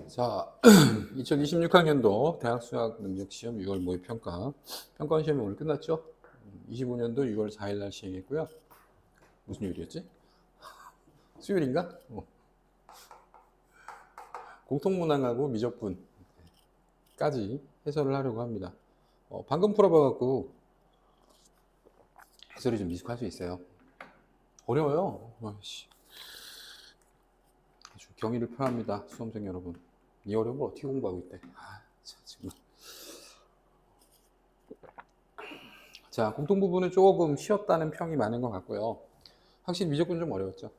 자, 2026학년도 대학 수학 능력 시험 6월 모의 평가. 평가 시험이 오늘 끝났죠? 25년도 6월 4일 날 시행했고요. 무슨 요일이었지? 수요일인가? 공통문항하고 미적분까지 해설을 하려고 합니다. 방금 풀어봐갖고 해설이 좀 미숙할 수 있어요. 어려워요. 아주 경의를 표합니다. 수험생 여러분. 이 어려운 걸 어떻게 공부하고 있대. 정말. 자, 공통 부분은 조금 쉬웠다는 평이 많은 것 같고요. 확실히 미적분 좀 어려웠죠.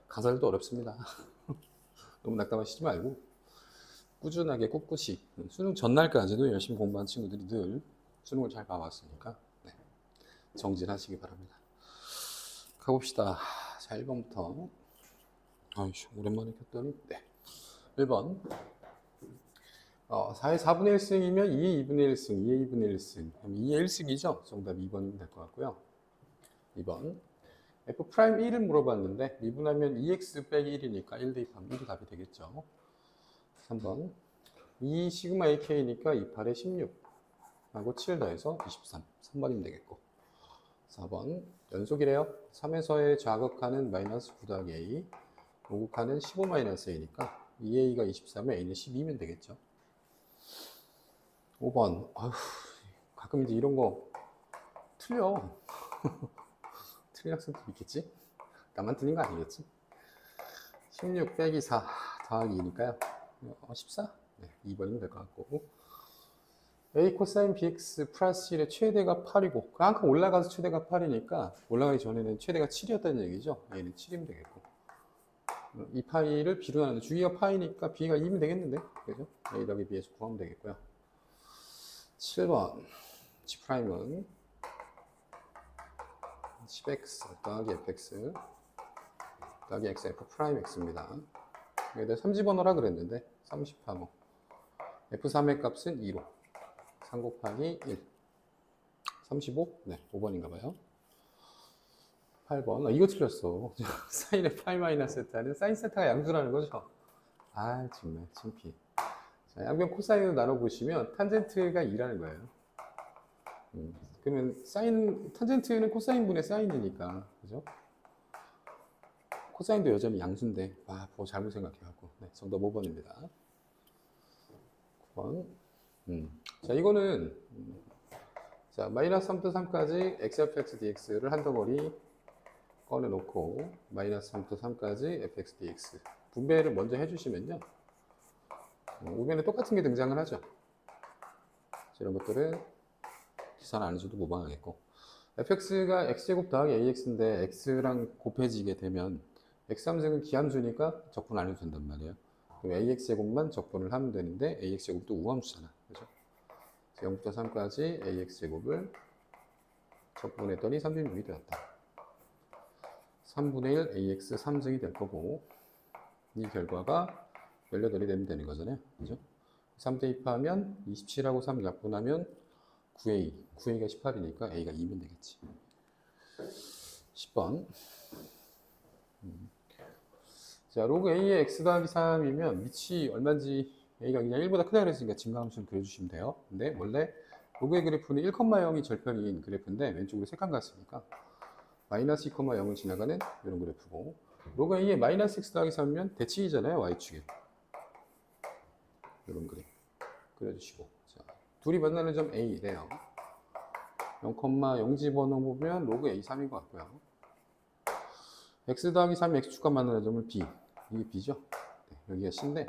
가설도 어렵습니다. 너무 낙담하시지 말고 꾸준하게 꿋꿋이 수능 전날까지도 열심히 공부한 친구들이 늘 수능을 잘 봐왔으니까 정진하시기 바랍니다. 가봅시다. 자, 1번부터 아이씨, 오랜만에 켰더니 1번 4의 4분의 1승이면 2의 2분의 1승, 2의 2분의 1승 2의 1승이죠? 정답 2번이면 될 것 같고요. 2번 F'1을 물어봤는데 미분하면 2x 빼기 1이니까 1 대입하면 1이 답이 되겠죠. 3번 2 시그마 AK니까 28에 16 하고 7 더해서 23 3번이면 되겠고. 4번 연속이래요. 3에서의 좌극하는 마이너스 9 더하기 A, 오극하는 15 마이너스 A니까 2A가 23에 A는 12면 되겠죠. 5번 가끔 이제 이런 거 틀려. 틀린 학생도 있겠지? 나만 틀린 거 아니겠지? 16 빼기 4 더하기 2니까요. 14? 2번이면 될 것 같고. A 코사인 BX 플러스 1의 최대가 8이고, 한 칸 올라가서 최대가 8이니까, 올라가기 전에는 최대가 7이었다는 얘기죠. A는 7이면 되겠고. 이 파이를 B로 나누는데, 주기가 파이니까 B가 2면 되겠는데? 그죠? A 더하기 B에서 구하면 되겠고요. 7번. G'은 10x 더하기 fx 더하기 xf 프라임 x입니다. 여기다 3 집어넣으라 그랬는데 30하고 f3의 값은 2로 3 곱하기 1 35? 5번인가 봐요. 8번 이거 틀렸어. 사인의 파이 마이너스 세타는 사인 세타가 양수라는 거죠. 정말 창피. 자, 양변 코사인으로 나눠보시면 탄젠트가 2라는 거예요. 그러면 탄젠트는 코사인분의 사인이니까, 그죠? 코사인도 여전히 양수인데, 그거 잘못 생각해갖고. 정답 5번입니다. 9번. 자, 이거는, 자, 마이너스 3부터 3까지 xfx dx를 한 덩어리 꺼내놓고, 마이너스 3부터 3까지 fx dx. 분배를 먼저 해주시면요. 우변에 똑같은 게 등장을 하죠. 이런 것들은 계산 안 해줘도 무방하겠고, fx가 x제곱 더하기 ax인데 x랑 곱해지게 되면 x3승은 기함수니까 적분 안 해도 된단 말이에요. 그럼 ax제곱만 적분을 하면 되는데 ax제곱도 우함수잖아. 그죠? 0부터 3까지 ax제곱을 적분했더니 3분의 6이 되었다. 3분의 1 ax 3승이 될 거고, 이 결과가 18이 되면 되는 거잖아요. 그죠? 3 대입하면 27하고 3 약분하면 9A, 9A가 18이니까 A가 2면 되겠지. 10번. 자, 로그 A의 X 더하기 3이면 밑이 얼마인지 A가 그냥 1보다 크다 그랬으니까 증가함수를 그려주시면 돼요. 근데 원래 로그의 그래프는 1,0이 절편인 그래프인데 왼쪽으로 3칸 갔으니까 마이너스 2,0을 지나가는 이런 그래프고, 로그 A의 마이너스 X 더하기 3이면 대칭이잖아요. Y축에. 이런 그래프 그려주시고. 자, 둘이 만나는 점 A래요. 0,0 집어넣으면 로그 A3인 것 같고요. X 더하기 3 X축과 만나는 점은 B. 이게 B죠? 여기가 C인데,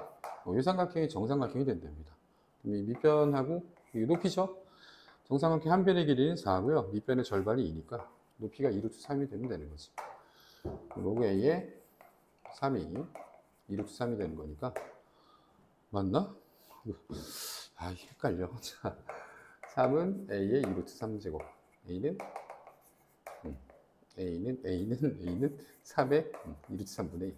이 삼각형이 정삼각형이 된답니다. 그럼 이 밑변하고, 이 높이죠? 정삼각형 한 변의 길이는 4고요. 밑변의 절반이 2니까, 높이가 2루트 3이 되면 되는 거지. 로그 A의 3이 2루트 3이 되는 거니까, 맞나? 헷갈려. 자, 3은 A의 2루트 3제곱. A는 3의 2루트 3분의 2.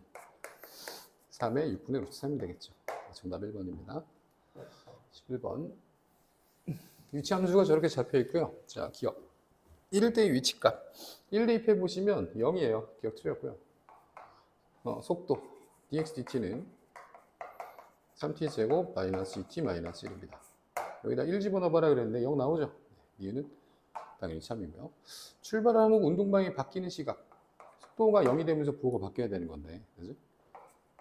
3의 6분의 루트 3이 되겠죠. 정답 1번입니다. 11번. 위치함수가 저렇게 잡혀 있고요. 자, 기억. 1일 때의 위치값. 1 대입해 보시면 0이에요. 기억 틀렸고요. 속도. dx, dt는 3t제곱 마이너스 2t 마이너스 1입니다. 여기다 1 집어넣어봐라 그랬는데 0 나오죠? 이유는 당연히 참이고요. 출발하는 운동방이 바뀌는 시각. 속도가 0이 되면서 부호가 바뀌어야 되는 건데, 그죠?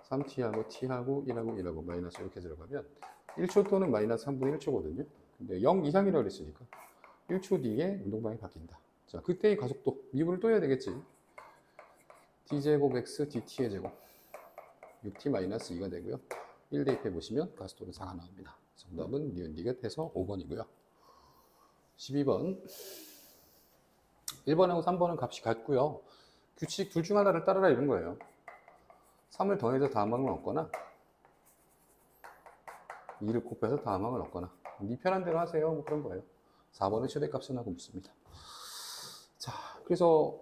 3t하고 t하고 1하고 마이너스 이렇게 들어가면 1초 또는 마이너스 3분의 1초거든요. 근데 0 이상이라고 그랬으니까 1초 뒤에 운동방이 바뀐다. 자, 그때의 가속도 미분을 또 해야 되겠지. d제곱 x dt의 제곱 6t 마이너스 2가 되고요. 1 대입해 보시면 가속도는 4가 나옵니다. 정답은 니은 디귿 해서 5번이고요. 12번 1번하고 3번은 값이 같고요. 규칙 둘 중 하나를 따르라 이런 거예요. 3을 더해서 다음항을 얻거나 2를 곱해서 다음항을 얻거나 네 편한 대로 하세요. 뭐 그런 거예요. 4번은 최대값은 하고 묻습니다. 자, 그래서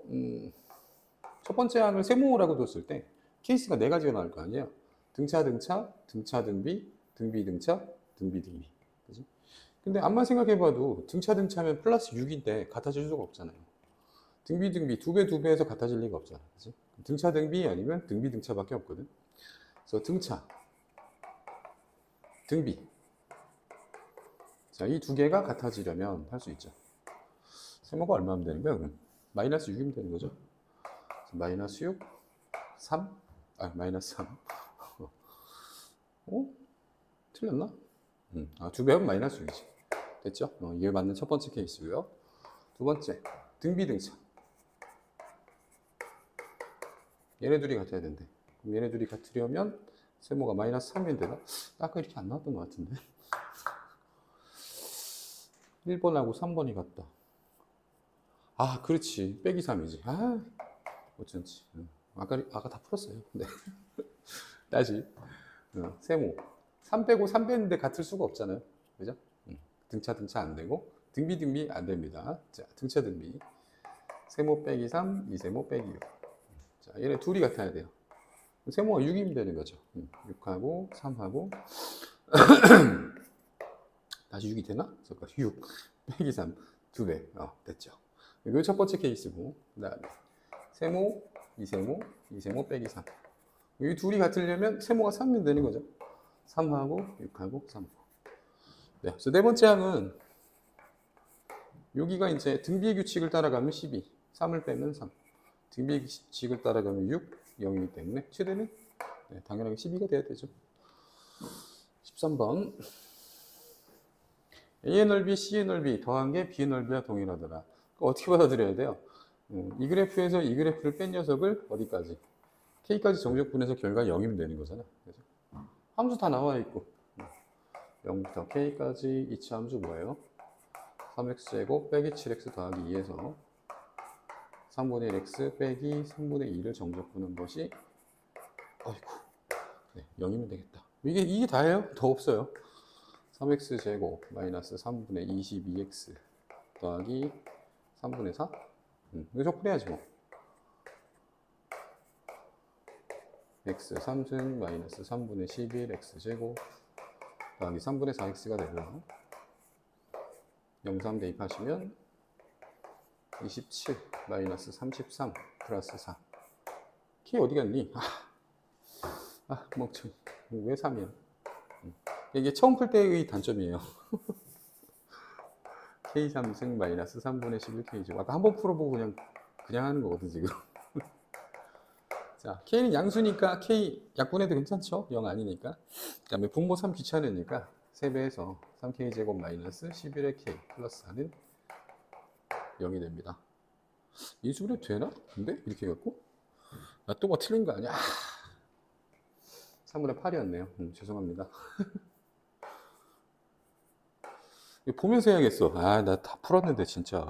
첫 번째 항을 세모라고 뒀을 때 케이스가 4가지가 나올 거 아니에요. 등차 등차, 등차 등비, 등비 등차, 등비 등비. 그지? 근데 암만 생각해봐도 등차 등차면 플러스 6인데 같아질 수가 없잖아요. 등비 등비 2배 2배에서 같아질 리가 없잖아. 그지? 등차 등비 아니면 등비 등차밖에 없거든. 그래서 등차, 등비. 자, 이 두 개가 같아지려면 할 수 있죠. 세모가 얼마면 되는 거야? 그럼 마이너스 6이면 되는 거죠. 마이너스 6, 3, 마이너스 3. 틀렸나? 아, 2배 하면 마이너스 6이지. 됐죠? 이게 맞는 첫 번째 케이스고요. 두 번째, 등비 등차. 얘네 둘이 같아야 된대. 그럼 얘네 둘이 같으려면 세모가 마이너스 3이면 되나? 아까 이렇게 안 나왔던 것 같은데. 1번하고 3번이 같다. 아, 그렇지. 빼기 3이지. 아, 어쩐지. 아까 다 풀었어요. 네. 다시. 세모. 3 빼고 3 뺐는데 같을 수가 없잖아요. 그죠? 등차 안 되고, 등비 안 됩니다. 자, 등차 등비. 세모 빼기 3, 이세모 빼기 6. 자, 얘네 둘이 같아야 돼요. 세모가 6이면 되는 거죠. 6하고 3하고 다시 6이 되나? 잠깐 6 빼기 3 2배. 됐죠. 이거 첫 번째 케이스고, 그 다음에 세모, 이세모 빼기 3. 이 둘이 같으려면 세모가 3이면 되는 거죠. 3하고 6하고 3. 네, 그래서 네 번째 항은 여기가 이제 등비의 규칙을 따라가면 12, 3을 빼면 3. 등비의 규칙을 따라가면 6, 0이기 때문에 최대는 당연하게 12가 돼야 되죠. 13번. A의 넓이, C의 넓이 더한 게 B의 넓이와 동일하더라. 어떻게 받아들여야 돼요? 이 그래프에서 이 그래프를 뺀 녀석을 어디까지? K까지 정적분해서 결과 0이면 되는 거잖아. 그죠? 함수 다 나와 있고 0부터 K까지 이치 함수 뭐예요? 3x제곱 빼기 7x 더하기 2에서 3분의 1x 빼기 3분의 2를 정적분한 것이 0이면 되겠다. 이게 다예요? 더 없어요. 3x제곱 마이너스 3분의 22x 더하기 3분의 4? 이거 적분해야지 뭐. x 3승 마이너스 3분의 11 x제곱 더하기 3분의 4x가 되고요. 0, 3 대입하시면 27 마이너스 33 플러스 4. K 어디 갔니? 멍청. 왜 3이야? 이게 처음 풀 때의 단점이에요. K 3승 마이너스 3분의 11K죠. 아까 한번 풀어보고 그냥 하는 거거든, 지금. 자, K는 양수니까 K 약분해도 괜찮죠? 0 아니니까. 그 다음에 분모 3 귀찮으니까 3배에서 3K제곱 마이너스 11의 K 플러스 4는 0이 됩니다. 인수분해 되나? 근데? 이렇게 해갖고? 나 또 뭐 틀린 거 아니야? 3분의 8이었네요. 죄송합니다. 이거 보면서 해야겠어. 나 다 풀었는데, 진짜.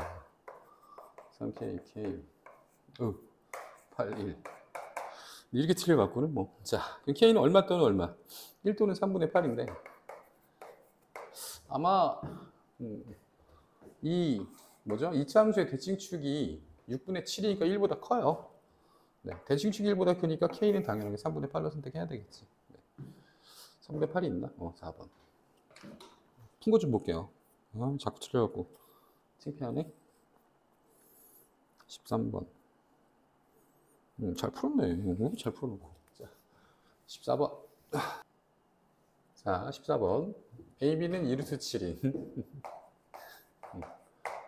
3K, K, 8, 1. 이렇게 틀려갖고는 뭐. 자, K는 얼마 또는 얼마? 1 또는 3분의 8인데. 아마, 이차 함수의 대칭축이 6분의 7이니까 1보다 커요. 네, 대칭축이 1보다 크니까 K는 당연하게 3분의 8로 선택해야 되겠지. 3분의 8이 있나? 4번. 푼 거 좀 볼게요. 자꾸 틀려갖고. 창피하네. 13번. 잘 풀었네. 잘 풀어놓고. 자, 14번. 자, 자, 14번. AB는 2루트 7인.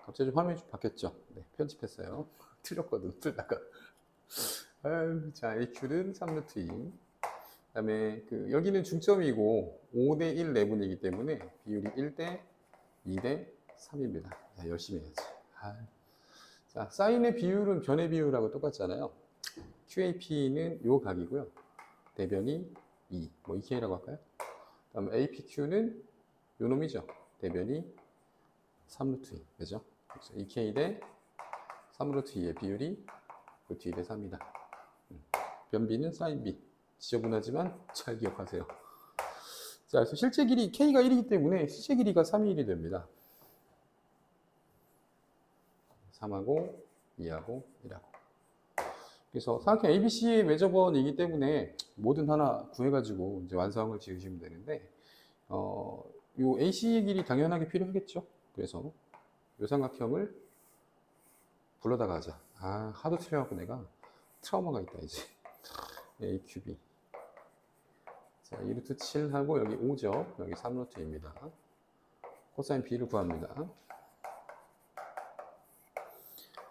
갑자기 좀 화면이 좀 바뀌었죠? 네, 편집했어요. 틀렸거든, 틀다가. 아유, 자, AQ는 3루트 2. 그 다음에 여기는 중점이고 5대 1 내분이기 때문에 비율이 1대 2대 3입니다. 자, 열심히 해야지. 자, 사인의 비율은 변의 비율하고 똑같잖아요. QAP는 요 각이고요. 대변이 2. 뭐 EK라고 할까요? 다음 APQ는 요 놈이죠. 대변이 3루트 2. 그죠? 그래서 EK 대 3루트 2의 비율이 루트 2 대 3이다. 변비는 사인 B. 지저분하지만 잘 기억하세요. 자, 그래서 실제 길이 K가 1이기 때문에 실제 길이가 3이 1이 됩니다. 3하고 2하고 1하고. 그래서 삼각형 ABC의 매저번이기 때문에 뭐든 하나 구해가지고 이제 완성을 지으시면 되는데, 요 AC의 길이 당연하게 필요하겠죠. 그래서 요 삼각형을 불러다가 하자. 하도 틀려갖고 내가 트라우마가 있다 이제. AQB. 자, 2루트 7하고 여기 5죠. 여기 3루트입니다. 코사인 B를 구합니다.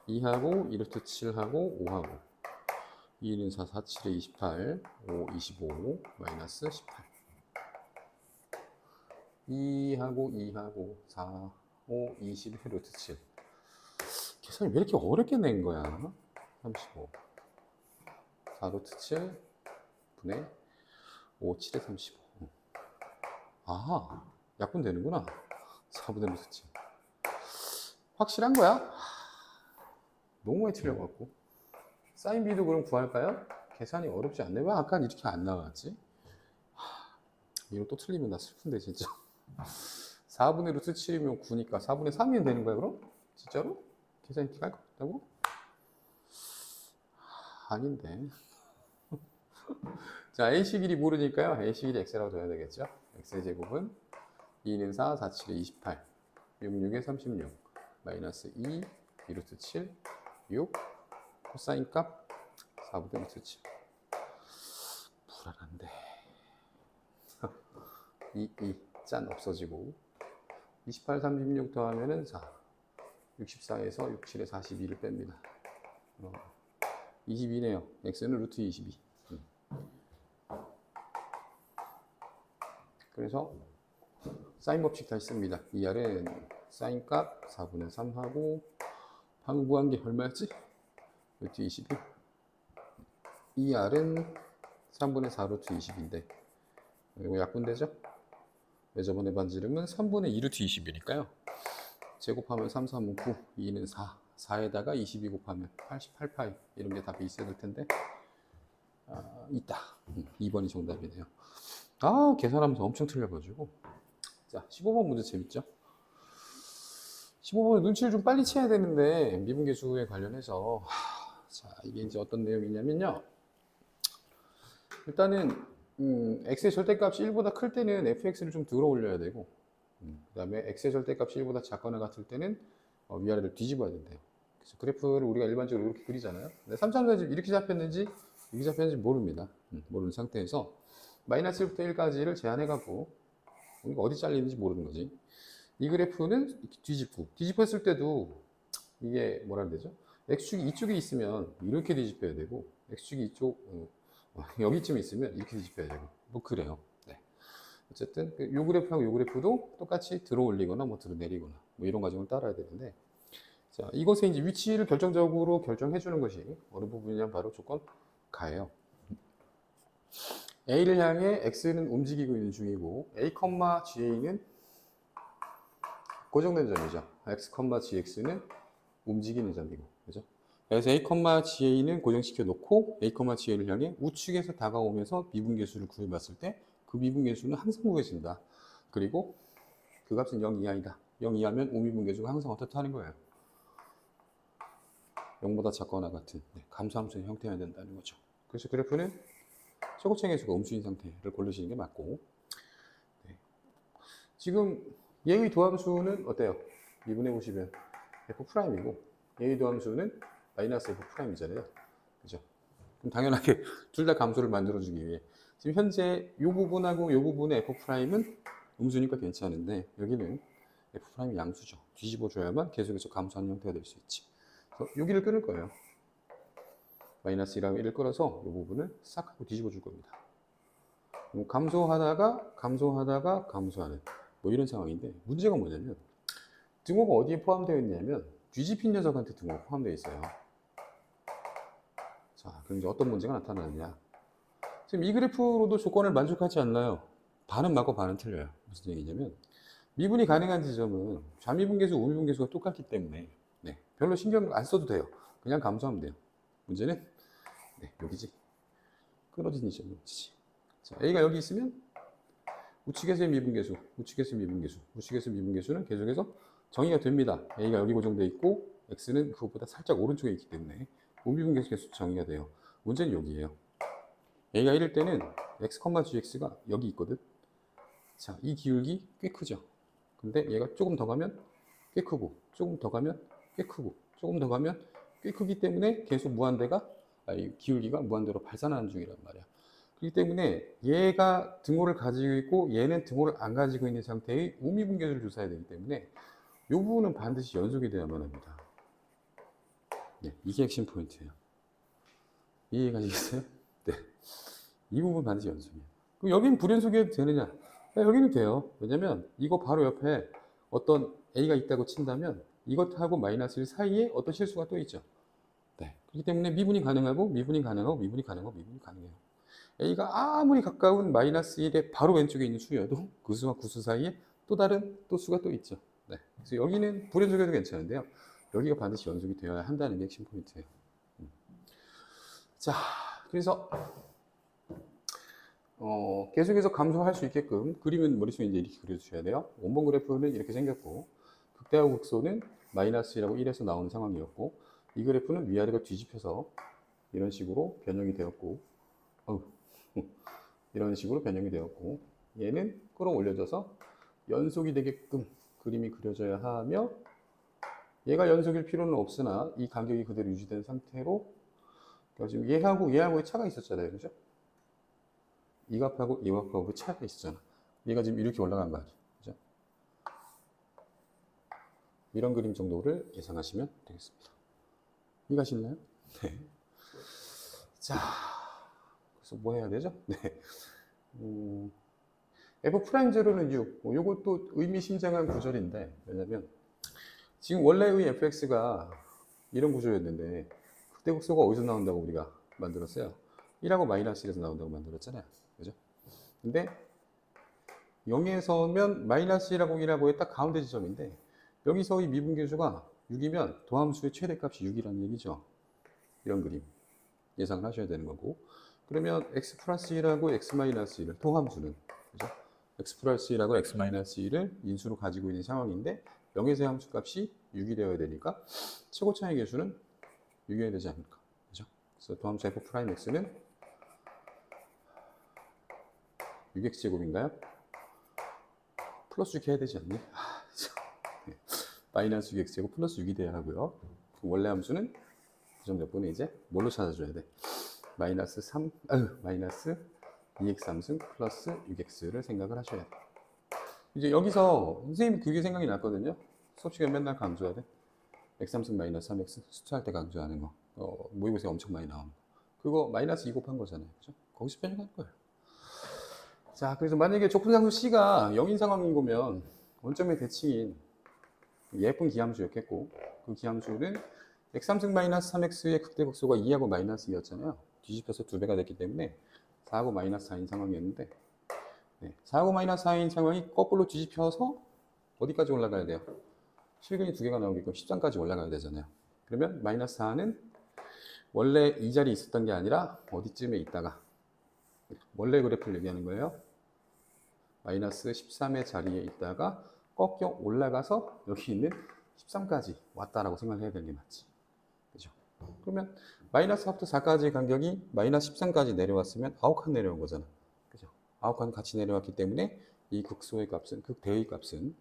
2하고 2루트 7하고 5하고 2는 4, 4, 7에 28, 5, 25, 마이너스 18. 2하고 2하고 4, 5, 21 루트 7. 계산이 왜 이렇게 어렵게 낸 거야? 35. 4 루트 7 분의 5, 7에 35. 약분 되는구나. 4분의 루트 7. 확실한 거야? 너무 많이 틀려갖고. 사인 B도 그럼 구할까요? 계산이 어렵지 않네. 왜 아까 이렇게 안 나왔지? 이거 또 틀리면 나 슬픈데 진짜. 4분의 루트 7이면 9니까 4분의 3이면 되는 거야 그럼? 진짜로? 계산이 이렇게 깔 것 같다고? 아닌데. 자, AC 길이 모르니까요. AC 길이 X라고 둬야 되겠죠? X의 제곱은 2는 4, 4, 7에 28, 6, 6에 36, 마이너스 2, 2루트 7, 6, 코사인 값 4분의 루트 7. 불안한데. 짠 없어지고 28, 36 더하면은 4, 64에서 6, 7에 42를 뺍니다. 22네요. X는 루트 22. 그래서 사인 법칙 다시 씁니다. 2R은 사인 값 4분의 3하고 방금 구한 게 얼마였지? 루트 21. 2R은 3분의 4 루트 20인데 이거 약분되죠? 저번에 반지름은 3분의 2 루트 20이니까요. 제곱하면 3, 3은 9, 2는 4, 4에다가 22 곱하면 88파이. 이런 게 답이 있어야 될 텐데 있다. 2번이 정답이네요. 계산하면서 엄청 틀려가지고. 자, 15번 문제 재밌죠? 15번 눈치를 좀 빨리 채야 되는데 미분계수에 관련해서 자, 이게 이제 어떤 내용이냐면요. 일단은 x의 절대값이 1보다 클 때는 fx를 좀 들어 올려야 되고, 그 다음에 x의 절대값이 1보다 작거나 같을 때는 위아래를 뒤집어야 된대요. 그래서 그래프를 우리가 일반적으로 이렇게 그리잖아요. 근데 3차원에서 이렇게 잡혔는지 이렇게 잡혔는지 모릅니다. 모르는 상태에서 마이너스 1부터 1까지를 제한해갖고 우리가 어디 잘리는지 모르는 거지. 이 그래프는 뒤집었을 때도 이게 뭐라 해야 되죠? x축이 이쪽에 있으면 이렇게 뒤집혀야 되고, x축이 이쪽 여기쯤에 있으면 이렇게 뒤집혀야 되고, 뭐 그래요. 네. 어쨌든 요 그래프하고 요 그래프도 똑같이 들어 올리거나 뭐 들어 내리거나 뭐 이런 과정을 따라야 되는데, 자, 이것의 이제 위치를 결정적으로 결정해 주는 것이 어느 부분이냐면 바로 조건 가예요. A를 향해 X는 움직이고 있는 중이고 A, GA는 고정된 점이죠. X, GX는 움직이는 점이고, 그죠? 그래서 A, GA는 고정시켜 놓고 A, GA를 향해 우측에서 다가오면서 미분계수를 구해봤을 때 그 미분계수는 항상 구해진다. 그리고 그 값은 0 이하이다. 0 이하면 우미분계수가 항상 어떻다 하는 거예요. 0보다 작거나 같은 감소함수의 형태여야 된다는 거죠. 그래서 그래프는 최고차 계수가 음수인 상태를 고르시는 게 맞고, 지금 예의 도함수는 어때요? 미분해 보시면 F'이고 예의 도함수는 마이너스 F'이잖아요. 그죠? 그럼 당연하게 둘 다 감소를 만들어주기 위해 지금 현재 이 부분하고 이 부분의 F'은 음수니까 괜찮은데 여기는 F'이 양수죠. 뒤집어줘야만 계속해서 감소하는 형태가 될 수 있지. 그래서 여기를 끊을 거예요. 마이너스 1하고 1을 끌어서 이 부분을 싹 하고 뒤집어 줄 겁니다. 감소하다가 감소하는 뭐 이런 상황인데 문제가 뭐냐면 등호가 어디에 포함되어 있냐면 뒤집힌 녀석한테 등호가 포함되어 있어요. 자, 그럼 이제 어떤 문제가 나타나느냐. 지금 이 그래프로도 조건을 만족하지 않나요? 반은 맞고 반은 틀려요. 무슨 얘기냐면 미분이 가능한 지점은 좌미분계수, 우미분계수가 똑같기 때문에 네, 별로 신경 안 써도 돼요. 그냥 감소하면 돼요. 문제는 네, 여기지. 끊어진 지점이 여기지. 자, A가 여기 있으면 우측에서의 미분계수, 우측에서의 미분계수, 우측에서의 미분계수는 계속해서 정의가 됩니다. A가 여기 고정되어 있고 X는 그것보다 살짝 오른쪽에 있기 때문에 우미분계수 계수 정의가 돼요. 문제는 여기에요. A가 1일 때는 X, GX가 여기 있거든. 자, 이 기울기 꽤 크죠. 근데 얘가 조금 더 가면 꽤 크고, 조금 더 가면 꽤 크고, 조금 더 가면 꽤 크기 때문에 계속 이 기울기가 무한대로 발산하는 중이란 말이야. 그렇기 때문에 얘가 등호를 가지고 있고 얘는 등호를 안 가지고 있는 상태의 우미분계수를 조사해야 되기 때문에 이 부분은 반드시 연속이 되어야만 합니다. 네, 이게 핵심 포인트예요. 이해가시겠어요? 네. 이 부분 반드시 연속이에요. 그럼 여기는 불연속이 되느냐? 여기는 돼요. 왜냐면 이거 바로 옆에 어떤 A가 있다고 친다면 이것하고 마이너스 1 사이에 어떤 실수가 또 있죠. 네. 그렇기 때문에 미분이 가능하고 미분이 가능하고 미분이 가능하고 미분이 가능해요. A가 아무리 가까운 마이너스 1의 바로 왼쪽에 있는 수여도 그 수와 구수 사이에 또 다른 또 수가 또 있죠. 네. 그래서 여기는 불연속해도 괜찮은데요. 여기가 반드시 연속이 되어야 한다는 게 핵심 포인트예요. 자, 그래서 계속해서 감소할 수 있게끔 그림은 머릿속에 이제 이렇게 그려주셔야 돼요. 원본 그래프는 이렇게 생겼고 극대하고 극소는 마이너스 1하고 1에서 나오는 상황이었고 이 그래프는 위아래가 뒤집혀서 이런 식으로 변형이 되었고 이런 식으로 변형이 되었고 얘는 끌어올려져서 연속이 되게끔 그림이 그려져야 하며 얘가 연속일 필요는 없으나 이 간격이 그대로 유지된 상태로 그러니까 지금 얘하고의 차가 있었잖아요. 그죠? 이 값하고 이 값하고 그 차이가 있었잖아. 얘가 지금 이렇게 올라간 거 아니에요. 그죠? 이런 그림 정도를 예상하시면 되겠습니다. 이해가시나요? 네. 자, 그래서 뭐 해야 되죠? 네. F'0는 6. 요것도 의미심장한 구절인데, 왜냐면 지금 원래의 fx가 이런 구조였는데 극대 극소가 어디서 나온다고 우리가 만들었어요? 1하고 마이너스 1에서 나온다고 만들었잖아요. 그죠? 근데 0에서면 마이너스 1하고 1하고의 딱 가운데 지점인데 여기서 이 미분계수가 6이면 도함수의 최대값이 6이라는 얘기죠. 이런 그림 예상을 하셔야 되는 거고 그러면 x 플러스 1하고 x 마이너스 1을 도함수는 그죠? x 플러스 1하고 x 마이너스 1을 인수로 가지고 있는 상황인데 0에서의 함수값이 6이 되어야 되니까 최고 차이 계수는 6이어야 되지 않을까. 그죠? 그래서 도함수 f'x는 6x제곱인가요? 플러스 6 해야 되지 않니? 네. 마이너스 6x제곱 플러스 6이 돼야 하고요. 원래 함수는 그 점 몇 분에 이제 뭘로 찾아줘야 돼? 마이너스 2x3승 플러스 6x를 생각을 하셔야 돼. 이제 여기서 선생님 그게 생각이 났거든요. 수업 시간에 맨날 강조해야 돼. x3승 마이너스 3x 수투할 때 강조하는 거. 모의고사에 엄청 많이 나오는 거. 그거 마이너스 2 곱한 거잖아요. 그죠? 거기서 변형할 거예요. 자, 그래서 만약에 족분상수 C가 0인 상황인 거면 원점의 대칭인 예쁜 기함수였겠고 그 기함수는 x3승 마이너스 3x의 극대극소가 2하고 마이너스 2였잖아요. 뒤집혀서 2배가 됐기 때문에 4하고 마이너스 4인 상황이었는데 4하고 마이너스 4인 상황이 거꾸로 뒤집혀서 어디까지 올라가야 돼요? 실근이 2개가 나오게끔 13까지 올라가야 되잖아요. 그러면 마이너스 4는 원래 이 자리에 있었던 게 아니라 어디쯤에 있다가 원래 그래프를 얘기하는 거예요. 마이너스 13의 자리에 있다가 꺾여 올라가서 여기 있는 13까지 왔다라고 생각해야 되는 게 맞지. 그죠? 그러면 마이너스 4부터 4까지 간격이 마이너스 13까지 내려왔으면 9칸 내려온 거잖아. 그죠? 9칸 같이 내려왔기 때문에 이 극소의 값은, 극대의 값은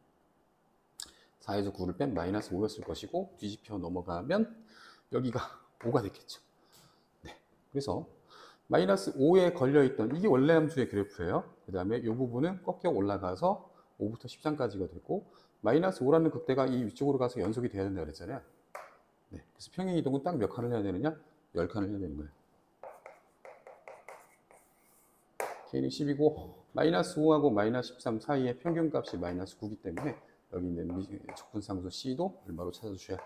4에서 9를 뺀 마이너스 5였을 것이고 뒤집혀 넘어가면 여기가 5가 됐겠죠. 네. 그래서 마이너스 5에 걸려있던 이게 원래 함수의 그래프예요. 그 다음에 이 부분은 꺾여 올라가서 5부터 13까지가 되고 마이너스 5라는 극대가 이 위쪽으로 가서 연속이 돼야 된다고 그랬잖아요. 네, 그래서 평행 이동은 딱 몇 칸을 해야 되느냐? 10칸을 해야 되는 거예요. K는 10이고 마이너스 5하고 마이너스 13 사이의 평균값이 마이너스 9이기 때문에 여기 있는 적분상수 C도 얼마로 찾아주셔야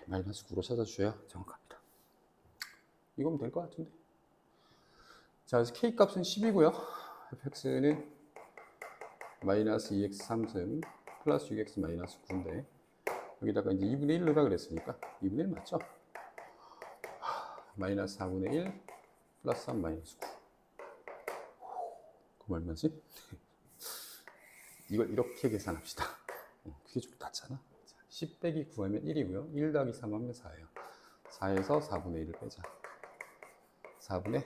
마이너스 9로 찾아주셔야 정확합니다. 이거면 될 것 같은데. 자, 그래서 K값은 10이고요. fx는 마이너스 2x 3승 플러스 6x 마이너스 9인데 여기다가 이제 2분의 1 넣으라 그랬으니까 2분의 1 맞죠? 마이너스 4분의 1 플러스 3 마이너스 9. 그럼 얼마지? 이걸 이렇게 계산합시다. 그게 좀 낫잖아. 10 빼기 9 하면 1이고요. 1 더하기 3 하면 4예요. 4에서 4분의 1을 빼자. 4분의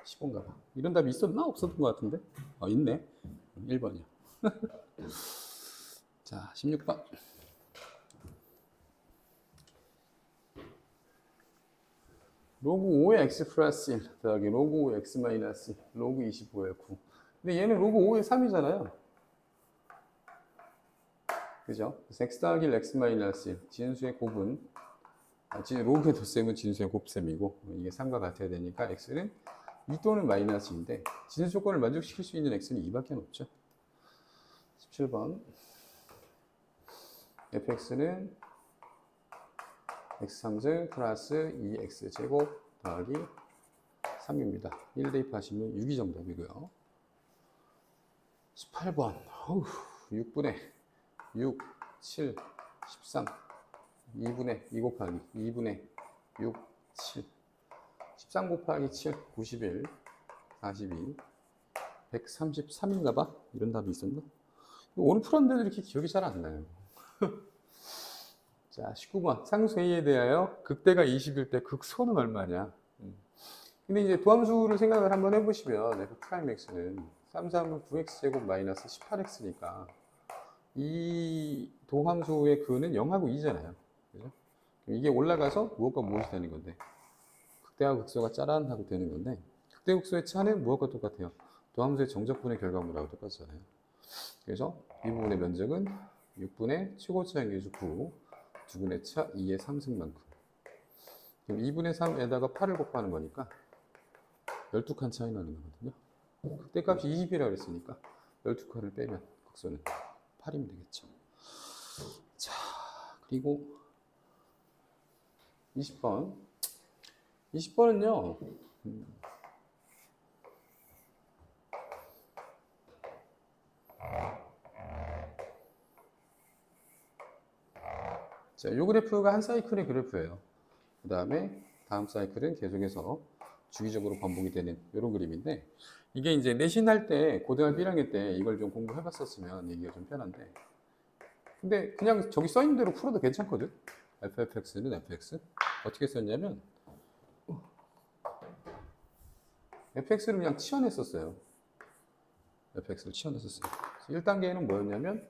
15인가 봐. 이런 답이 있었나? 없었던 것 같은데? 있네. 1번이야. 자, 16번. 로그 5의 x 플러스 1 더하기 로그 5의 x 마이너스 1 로그 25의 9. 근데 얘는 로그 5의 3이잖아요. 그죠? 그래서 x 더하기 x 마이너스 1 진수의 곱은 로그의 덧셈은 진수의 곱셈이고 이게 3과 같아야 되니까 x는 2 또는 마이너스인데 진수 조건을 만족시킬 수 있는 x는 2밖에 없죠. 17번 fx는 x3승 플러스 2x 제곱 더하기 3입니다. 1 대입하시면 6이 정답이고요. 18번 6분의 6, 7, 13 2분의 2 곱하기 2분의 6, 7 13 곱하기 7, 91 42 133인가 봐? 이런 답이 있었나? 오늘 풀었는데도 이렇게 기억이 잘 안 나요. 자, 19번 상수 A에 대하여 극대가 20일 때 극소는 얼마냐? 근데 이제 도함수를 생각을 한번 해보시면 f 프라임 x는 3, 3은 9x 제곱 마이너스 18x니까 이 도함수의 근은 0하고 2잖아요. 그죠? 이게 올라가서 무엇과 무엇이 되는 건데 극대와 극소가 짜란 하고 되는 건데 극대 극소의 차는 무엇과 똑같아요? 도함수의 정적분의 결과물하고 똑같잖아요. 그래서 이 부분의 면적은 6분의 최고차 행계수 9 두분의 차 2의 3승만큼. 그럼 2분의 3에다가 8을 곱하는 거니까 12칸 차이 나는 거거든요. 극대값이 20이라고 했으니까 12칸을 빼면 극소는 8이면 되겠죠. 자, 그리고 20번. 20번은요. 자, 이 그래프가 한 사이클의 그래프예요. 그 다음에 다음 사이클은 계속해서 주기적으로 반복이 되는 이런 그림인데 이게 이제 내신할 때 고등학교 1학년 때 이걸 좀 공부해 봤었으면 얘기가 좀 편한데 근데 그냥 저기 써 있는 대로 풀어도 괜찮거든. fx는 fx 어떻게 썼냐면 fx를 그냥 치환했었어요. fx를 치환했었어요. 1단계는 뭐였냐면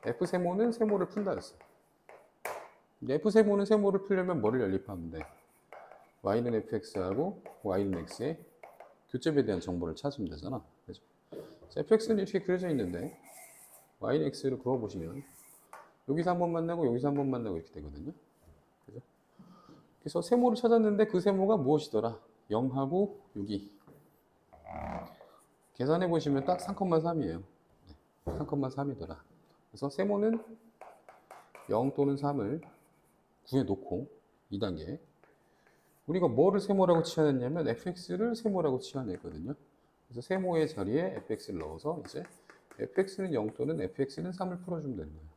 f세모는 세모를 푼다 였어요. f세모는 세모를 풀려면 뭐를 연립하면 돼? y는 fx하고 y는 x의 교점에 대한 정보를 찾으면 되잖아. 그죠? fx는 이렇게 그려져 있는데 y는 x를 그어보시면 여기서 한 번 만나고 여기서 한 번 만나고 이렇게 되거든요. 그죠? 그래서 세모를 찾았는데 그 세모가 무엇이더라? 0하고 6이 계산해 보시면 딱 3,3이에요. 3,3이더라. 그래서 세모는 0 또는 3을 구해놓고 2단계 우리가 뭐를 세모라고 치환했냐면 fx를 세모라고 치환했거든요. 그래서 세모의 자리에 fx를 넣어서 이제 fx는 0 또는 fx는 3을 풀어주면 되는 거예요.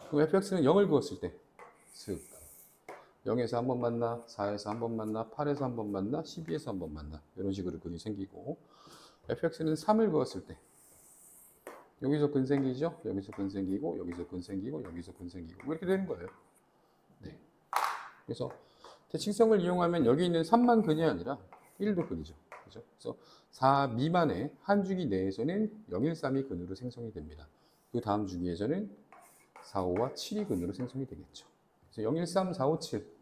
그럼 fx는 0을 그었을 때 즉 0에서 한 번 만나, 4에서 한 번 만나, 8에서 한 번 만나, 12에서 한 번 만나 이런 식으로 근이 생기고 fx는 3을 그었을 때 여기서 근 생기죠? 여기서 근 생기고 여기서 근 생기고 여기서 근 생기고 뭐 이렇게 되는 거예요. 네. 그래서 대칭성을 이용하면 여기 있는 3만 근이 아니라 1도 근이죠. 그죠? 그래서 4 미만의 한 주기 내에서는 0, 1, 3이 근으로 생성이 됩니다. 그 다음 주기에서는 4, 5와 7이 근으로 생성이 되겠죠. 그래서 0, 1, 3, 4, 5, 7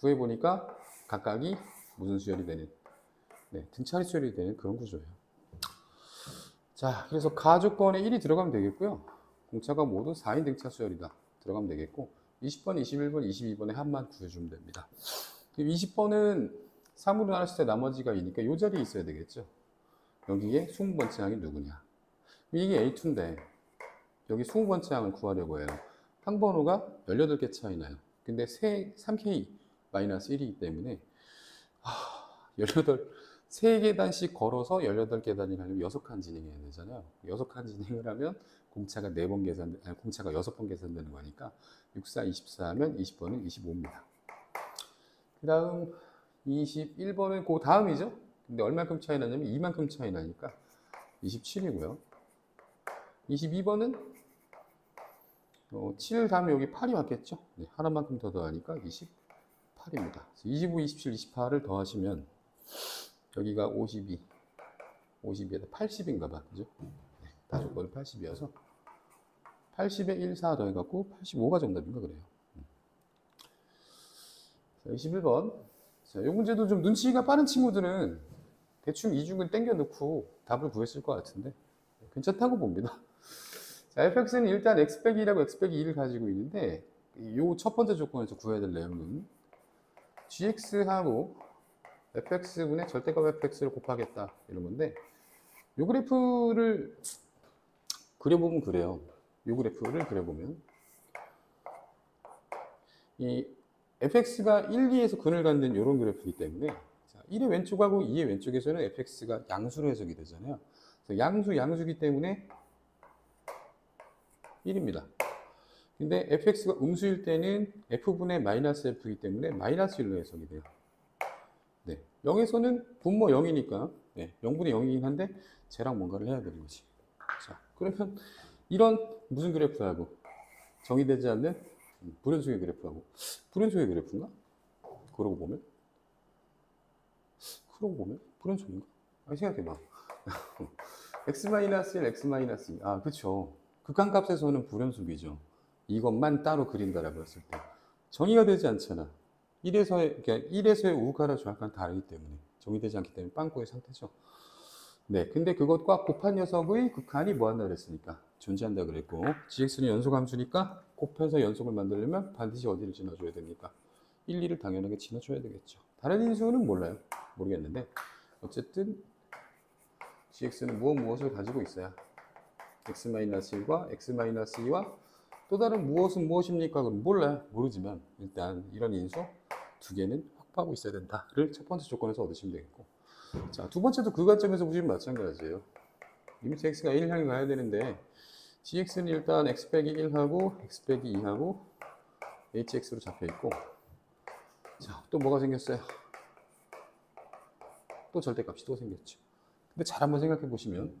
구해보니까 각각이 무슨 수열이 되는, 네, 등차례 수열이 되는 그런 구조예요. 자, 그래서 가주권에 1이 들어가면 되겠고요. 공차가 모두 4인 등차 수열이다. 들어가면 되겠고 20번, 21번, 22번에 한만 구해주면 됩니다. 20번은 3으로 나눴을 때 나머지가 2니까 이 자리에 있어야 되겠죠. 여기에 20번째 항이 누구냐. 이게 A2인데 여기 20번째 항을 구하려고 해요. 항번호가 18개 차이 나요. 근데 3K-1이기 때문에 3계단씩 걸어서 18계단을 하려면 6칸 진행해야 되잖아요. 6칸 진행을 하면 공차가 4번 계산, 아니, 공차가 6번 계산되는 거니까 6, 4, 24 하면 20번은 25입니다. 그 다음 21번은 그 다음이죠. 근데 얼마큼 차이 나냐면 2만큼 차이 나니까 27이고요. 22번은 7 다음에 여기 8이 왔겠죠. 네, 하나만큼 더 더하니까 28입니다. 25, 27, 28을 더하시면 여기가 52, 52에다 80인가 봐. 그죠? 네, 다 조건이 80이어서 80에 1, 4 더해갖고 85가 정답인가 그래요. 자, 21번. 자, 이 문제도 좀 눈치가 빠른 친구들은 대충 이중근 땡겨 넣고 답을 구했을 것 같은데 괜찮다고 봅니다. 자, fx는 일단 x 빼기 1하고 x 빼기 2를 가지고 있는데 이 첫 번째 조건에서 구해야 될 내용은 gx하고 fx분의 절대값 fx를 곱하겠다 이런 건데 이 그래프를 그려보면 그래요. 이 그래프를 그려보면 이 fx가 1, 2에서 근을 갖는 이런 그래프이기 때문에 자, 1의 왼쪽하고 2의 왼쪽에서는 fx가 양수로 해석이 되잖아요. 그래서 양수이기 때문에 1입니다. 근데 fx가 음수일 때는 f분의 마이너스 f이기 때문에 마이너스 1로 해석이 돼요. 네, 0에서는 분모 0이니까 네, 0분의 0이긴 한데 쟤랑 뭔가를 해야 되는 거지. 자, 그러면 이런 무슨 그래프하고 정의되지 않는 불연속의 그래프하고 불연속의 그래프인가? 그러고 보면 불연속인가? 아니, 생각해봐. x-1, x-2 아, 그쵸. 극한값에서는 불연속이죠. 이것만 따로 그린다라고 했을 때 정의가 되지 않잖아. 1에서의 우가라 정확한 다르기 때문에 정의되지 않기 때문에 빵꾸의 상태죠. 네, 근데 그것과 곱한 녀석의 극한이 뭐한다 그랬으니까 존재한다 그랬고 gx는 연속함수니까 곱해서 연속을 만들려면 반드시 어디를 지나줘야 됩니까? 1, 2를 당연하게 지나줘야 되겠죠. 다른 인수는 몰라요. 모르겠는데 어쨌든 gx는 무엇을 가지고 있어야 x-1과 x-2와 또 다른 무엇은 무엇입니까? 그럼 몰라요. 모르지만 일단 이런 인수 두 개는 확보하고 있어야 된다를 첫 번째 조건에서 얻으시면 되겠고 자, 두 번째도 그 관점에서 보시면 마찬가지예요. 리미트 x가 1 향해 가야 되는데 gx는 일단 x 빼기 1하고 x 빼기 2하고 hx로 잡혀 있고 자, 또 뭐가 생겼어요? 또 절대값이 또 생겼죠. 근데 잘 한번 생각해 보시면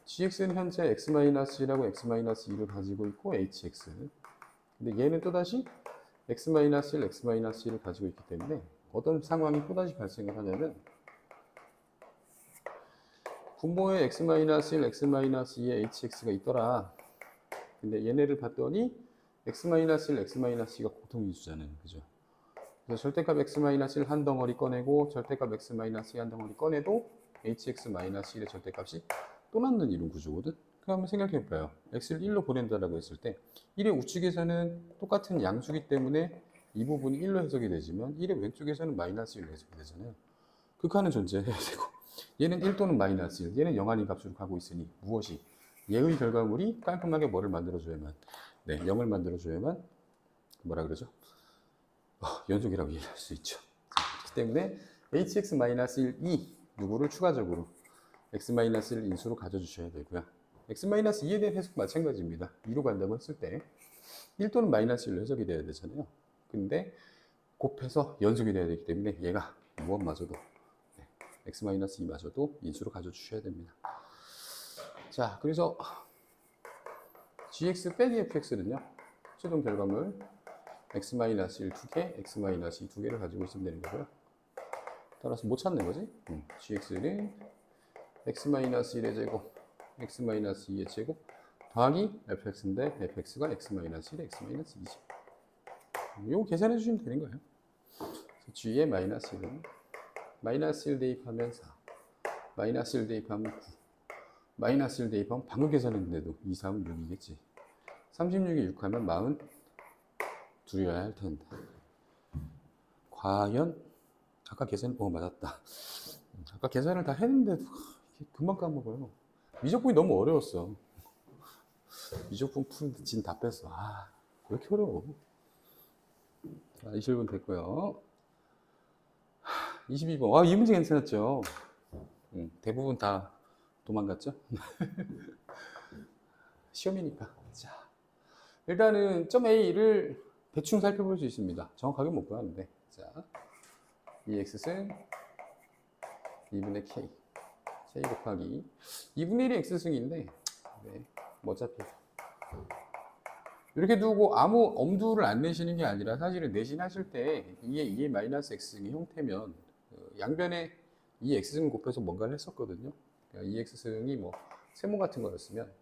gx는 현재 x-1이라고 x-2를 가지고 있고 hx 근데 얘는 또다시 x-1, x-2를 가지고 있기 때문에 어떤 상황이 또다시 발생을 하냐면 분모에 x-1, x-2에 hx가 있더라. 근데 얘네를 봤더니 x-1, x-2가 공통인수잖아요. 그죠? 그래서 절대값 x-1을 한 덩어리 꺼내고 절대값 x-2 한 덩어리 꺼내도 hx-1의 절대값이 또 남는 이런 구조거든. 그럼 한번 생각해 봐요. x를 1로 보낸다라고 했을 때 1의 우측에서는 똑같은 양수기 때문에 이 부분이 1로 해석이 되지만 1의 왼쪽에서는 마이너스 1로 해석이 되잖아요. 극한은 존재해야 되고 얘는 1 또는 마이너스 1, 얘는 0 아닌 값으로 가고 있으니 무엇이? 얘의 결과물이 깔끔하게 뭐를 만들어줘야만 네, 0을 만들어줘야만 뭐라 그러죠? 연속이라고 이해할 수 있죠. 그렇기 때문에 hx-1, 2 누구를 추가적으로 x-1 인수로 가져주셔야 되고요. x-2에 대한 해석 마찬가지입니다. 2로 간다고 했을 때 1 또는 마이너스 1로 해석이 돼야 되잖아요. 근데 곱해서 연속이 돼야 되기 때문에 얘가 무엇마저도 네, x-2마저도 인수로 가져주셔야 됩니다. 자, 그래서 gx 빼기 fx는요. 최종 결과물 x-1 2개, x-2 2개를 가지고 있으면 되는 거고요. 따라서 못 찾는 거지? gx는 x-1의 제곱, x-2의 제곱 더하기 fx인데 fx가 x-1의 x-2지. 이거 계산해 주시면 되는 거예요. G에 마이너스 1은 마이너스 1 대입하면 4, 마이너스 1 대입하면 9, 마이너스 1 대입하면 방금 계산했는데도 2, 3은 6이겠지. 36에 6 하면 42여야 할 텐데. 과연 아까 계산 맞았다. 아까 계산을 다 했는데도 금방 까먹어요. 미적분이 너무 어려웠어. 미적분 푸는데 진 다 뺐어. 왜 이렇게 어려워? 자, 21번 됐고요. 22번. 이 문제 괜찮았죠? 대부분 다 도망갔죠? 시험이니까. 자, 일단은 점 A를 대충 살펴볼 수 있습니다. 정확하게 못 구하는데. 자, 이 x승 2분의 k, k 곱하기 2분의 1이 x승인데, 네, 뭐 어차피 이렇게 두고 아무 엄두를 안 내시는 게 아니라 사실은 내신하실 때 이게 2의 마이너스 x승의 형태면 양변에 2 x승을 곱해서 뭔가를 했었거든요. 그러니까 2 x승이 뭐 세모 같은 거였으면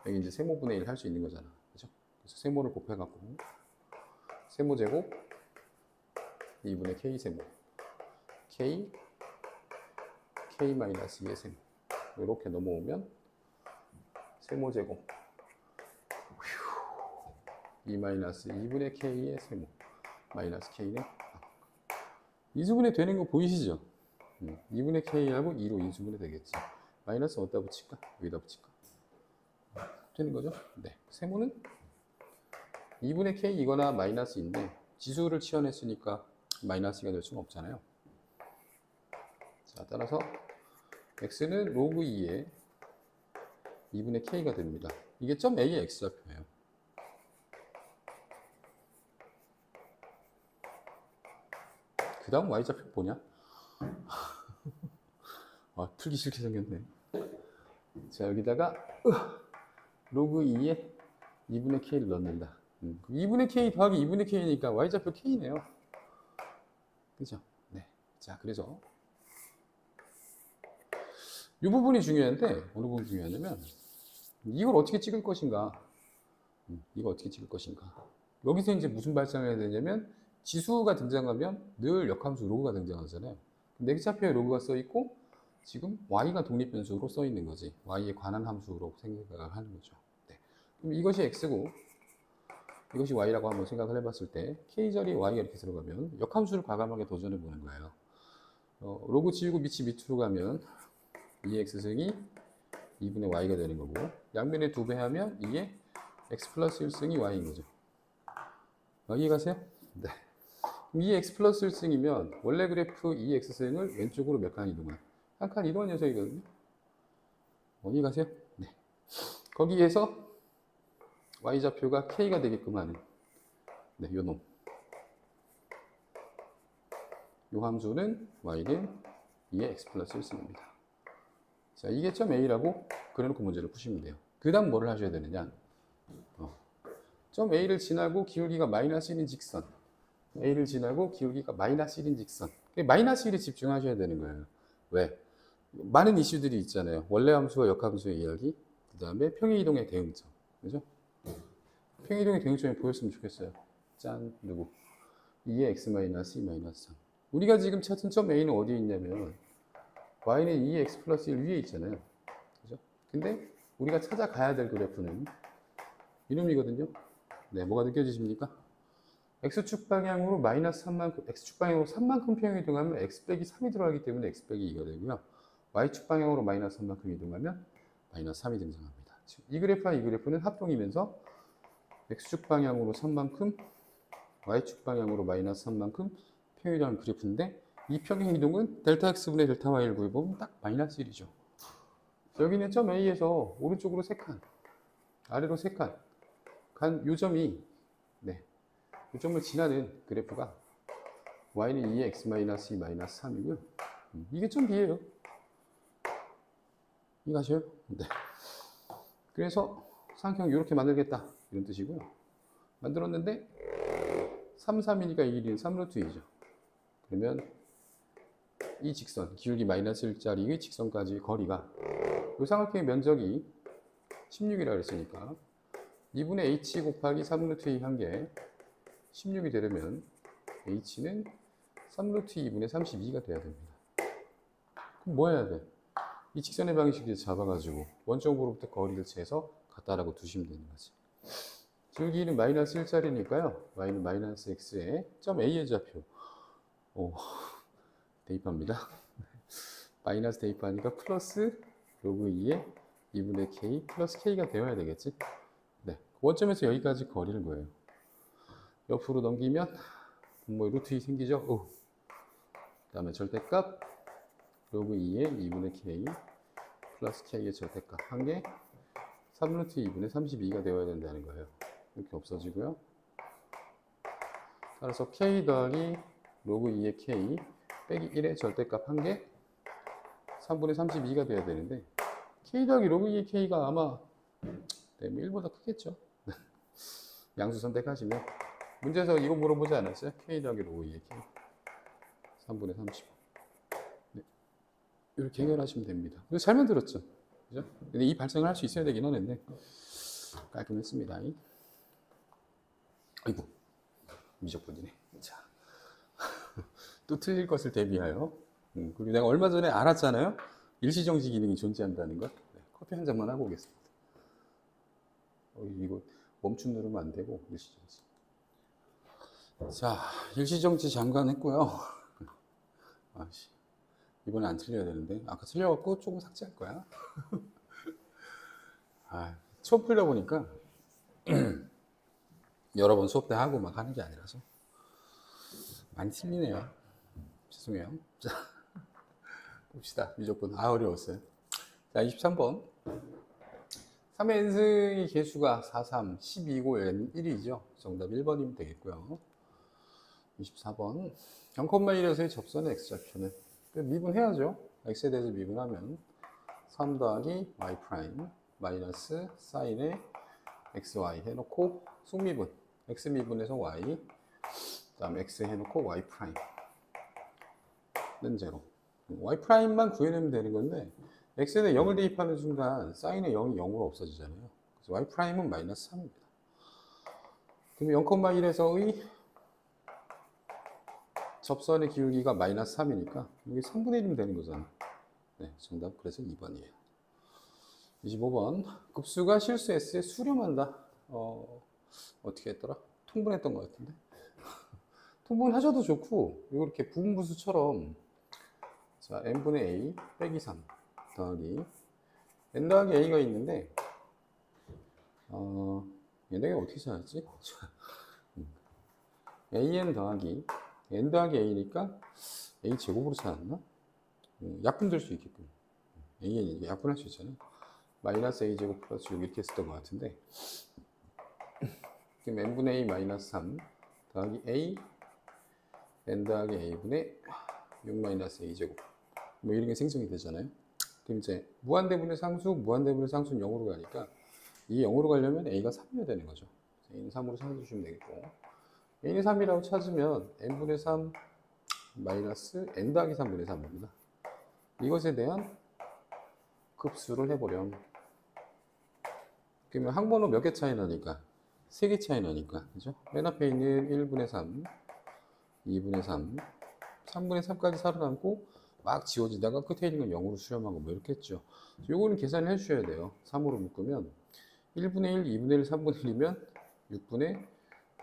여기 이제 세모분의 1 할 수 있는 거잖아. 그죠? 그래서 세모를 곱해갖고 세모 제곱 2분의 k 세모 k 마이너스 2의 세모 이렇게 넘어오면 세모 제곱 2 마이너스 2분의 k의 세모 마이너스 k는 인수분해 되는 거 보이시죠? 2분의 k하고 2로 인수분해 되겠지. 마이너스 어디다 붙일까? 여기다 붙일까? 되는 거죠? 네. 세모는 2분의 k이거나 마이너스인데 지수를 치환했으니까 마이너스가 될 수는 없잖아요. 자, 따라서 x는 로그 2의 2분의 k가 됩니다. 이게 점 A의 x좌표예요. 그 다음 y좌표 뭐냐? 풀기 싫게 생겼네. 자, 여기다가 로그 2에 2분의 k를 넣는다. 2분의 k 더하기 2분의 k니까 y좌표 k네요. 그죠? 네. 자, 그래서 이 부분이 중요한데 어느 부분이 중요하냐면 이걸 어떻게 찍을 것인가. 이거 어떻게 찍을 것인가. 여기서 이제 무슨 발상을 해야 되냐면 지수가 등장하면 늘 역함수 로그가 등장하잖아요. 근데 x좌표에 로그가 써 있고 지금 y가 독립변수로 써 있는 거지. y에 관한 함수로 생각을 하는 거죠. 네. 그럼 이것이 x고 이것이 y라고 한번 생각을 해봤을 때 k자리 y가 이렇게 들어가면 역함수를 과감하게 도전해 보는 거예요. 로그 지우고 밑이 밑으로 가면 2x승이 2분의 y가 되는 거고 양면에 2배 하면 2의 x 플러스 1승이 y인 거죠. 이해가세요? 네. 2x 플러스 1승이면 원래 그래프 2x승을 왼쪽으로 몇 칸 이동한? 한 칸 이동한 녀석이거든요. 이해가세요? 네. 거기에서 y좌표가 k가 되게끔 하는 네, 요 놈. 요 함수는 y는 2의 x 플러스 1승입니다. 자, 이게 점 A라고 그려놓고 문제를 푸시면 돼요. 그 다음 뭐를 하셔야 되느냐? 점 A를 지나고 기울기가 마이너스 1인 직선. A를 지나고 기울기가 마이너스 1인 직선. 마이너스 1에 집중하셔야 되는 거예요. 왜? 많은 이슈들이 있잖아요. 원래 함수와 역함수의 이야기, 그 다음에 평행이동의 대응점. 그죠? 평행이동의 대응점이 보였으면 좋겠어요. 짠, 누구? 2의 x 마이너스 2 마이너스 3. 우리가 지금 찾은 점 A는 어디에 있냐면 y는 2의 x 플러스 1 위에 있잖아요. 그죠? 근데 우리가 찾아가야 될 그래프는 이놈이거든요. 네, 뭐가 느껴지십니까? x축 방향으로 마이너스 3만큼, x축 방향으로 3만큼 평행 이동하면 x 빼기 3이 들어가기 때문에 x 빼기 2가 되고요. y축 방향으로 마이너스 3만큼 이동하면 마이너스 3이 등장합니다. 이 그래프와 이 그래프는 합동이면서 x축 방향으로 3만큼, y축 방향으로 마이너스 3만큼 평행 이동하는 그래프인데 이 평행 이동은 델타 x분의 델타 y를 구해보면 딱 마이너스 1이죠. 여기는 점 A에서 오른쪽으로 3칸, 아래로 3칸 간 요점이 네, 요점을 지나는 그래프가 y는 2의 x 마이너스 2 마이너스 3이고요. 이게 점 B예요. 이해가셔요? 네. 그래서 삼각형 이렇게 만들겠다 이런 뜻이고요. 만들었는데 3, 3이니까 이 길이는 3루트 2죠. 그러면 이 직선, 기울기 마이너스 1짜리 직선까지 거리가 이 삼각형의 면적이 16이라고 했으니까 2분의 h 곱하기 3루트 2 한 개 16이 되려면 h는 3루트 2분의 32가 돼야 됩니다. 그럼 뭐 해야 돼? 이 직선의 방식을 잡아가지고 원점으로부터 거리를 재서 같다라고 두시면 되는 거지. 줄기는 마이너스 1짜리니까요. y는 마이너스 x에 점 a의 좌표 대입합니다. 마이너스 대입하니까 플러스 로그 2에 2분의 k 플러스 k가 되어야 되겠지. 네, 원점에서 여기까지 거리를 구해요. 옆으로 넘기면 분모에 루트 2 생기죠. 그 다음에 절대값 로그 2에 2분의 k 플러스 k의 절대값 한 개 3루트 2분의 32가 되어야 된다는 거예요. 이렇게 없어지고요. 따라서 k 더하기 로그 2의 k 빼기 1의 절대값 한 개 3분의 32가 돼야 되는데 k 더하기 로그 2의 k가 아마 네, 뭐 1보다 크겠죠. 양수 선택하시면 문제에서 이거 물어보지 않았어요? k 더하기 로그 2의 k 3분의 30 네. 이렇게 해결하시면 됩니다. 이거 잘 만들었죠? 그죠? 근데 이 발생을 할 수 있어야 되긴 하는데 깔끔했습니다. 아이고 미적분이네. 자, 또 틀릴 것을 대비하여 그리고 내가 얼마 전에 알았잖아요. 일시정지 기능이 존재한다는 것. 네, 커피 한 잔만 하고 오겠습니다. 이거 멈춤 누르면 안 되고 일시정지. 자, 일시정지 잠깐 했고요. 아씨, 이번에 안 틀려야 되는데 아까 틀려갖고 조금 삭제할 거야. 처음 풀려보니까 여러 번 수업 때 하고 막 하는 게 아니라서 많이 틀리네요. 죄송해요. 자, 봅시다. 미적분. 어려웠어요. 자, 23번. 3의 n승의 개수가 4, 3, 12고 n 1이죠. 정답 1번이면 되겠고요. 24번. 0,1에서의 접선의 x좌표는 미분해야죠. x에 대해서 미분하면 3 더하기 y 프라임 마이너스 사인의 xy 해놓고 속미분 x 미분에서 y 그 다음 x 해놓고 y 프라임는 제로. y 프라임만 구해내면 되는 건데 x에 대해 0을 대입하는 순간 사인의 0이 0으로 없어지잖아요. 그래서 y 프라임은 마이너스 3입니다. 그럼 0,1에서의 접선의 기울기가 마이너스 3이니까 여기 3분의 1이면 되는 거잖아요. 네, 정답 그래서 2번이에요. 25번. 급수가 실수 S에 수렴한다. 어떻게 했더라? 통분했던 것 같은데. 통분하셔도 좋고 이렇게 부분분수처럼 자, n분의 a 빼기 3 더하기 n 더하기 a가 있는데 얘네가 어떻게 찾았지? an 더하기 n 더하기 a니까 a 제곱으로 찾았나? 약분될 수 있게끔 an이 약분할 수 있잖아요. 마이너스 a 제곱 플러스 6 이렇게 했었던 것 같은데 그럼 n분의 a 마이너스 3 더하기 a n 더하기 a분의 6 마이너스 a 제곱 뭐 이런 게 생성이 되잖아요. 그럼 이제 무한대분의 상수, 무한대분의 상수는 0으로 가니까 이게 0으로 가려면 a가 3이어야 되는 거죠. a는 3으로 찾아주시면 되겠고 a는 3이라고 찾으면 n분의 3 마이너스 n 더하기 3분의 3입니다. 이것에 대한 급수를 해보렴. 그러면 항번호 몇 개 차이 나니까? 3개 차이 나니까. 그죠? 맨 앞에 있는 1분의 3, 2분의 3, 3분의 3까지 살아남고 막 지워지다가 끝에 있는 건 0으로 수렴하고 뭐 이렇게 했죠. 요거는 계산을 해주셔야 돼요. 3으로 묶으면 1분의 1, 2분의 1, 3분의 1이면 6분의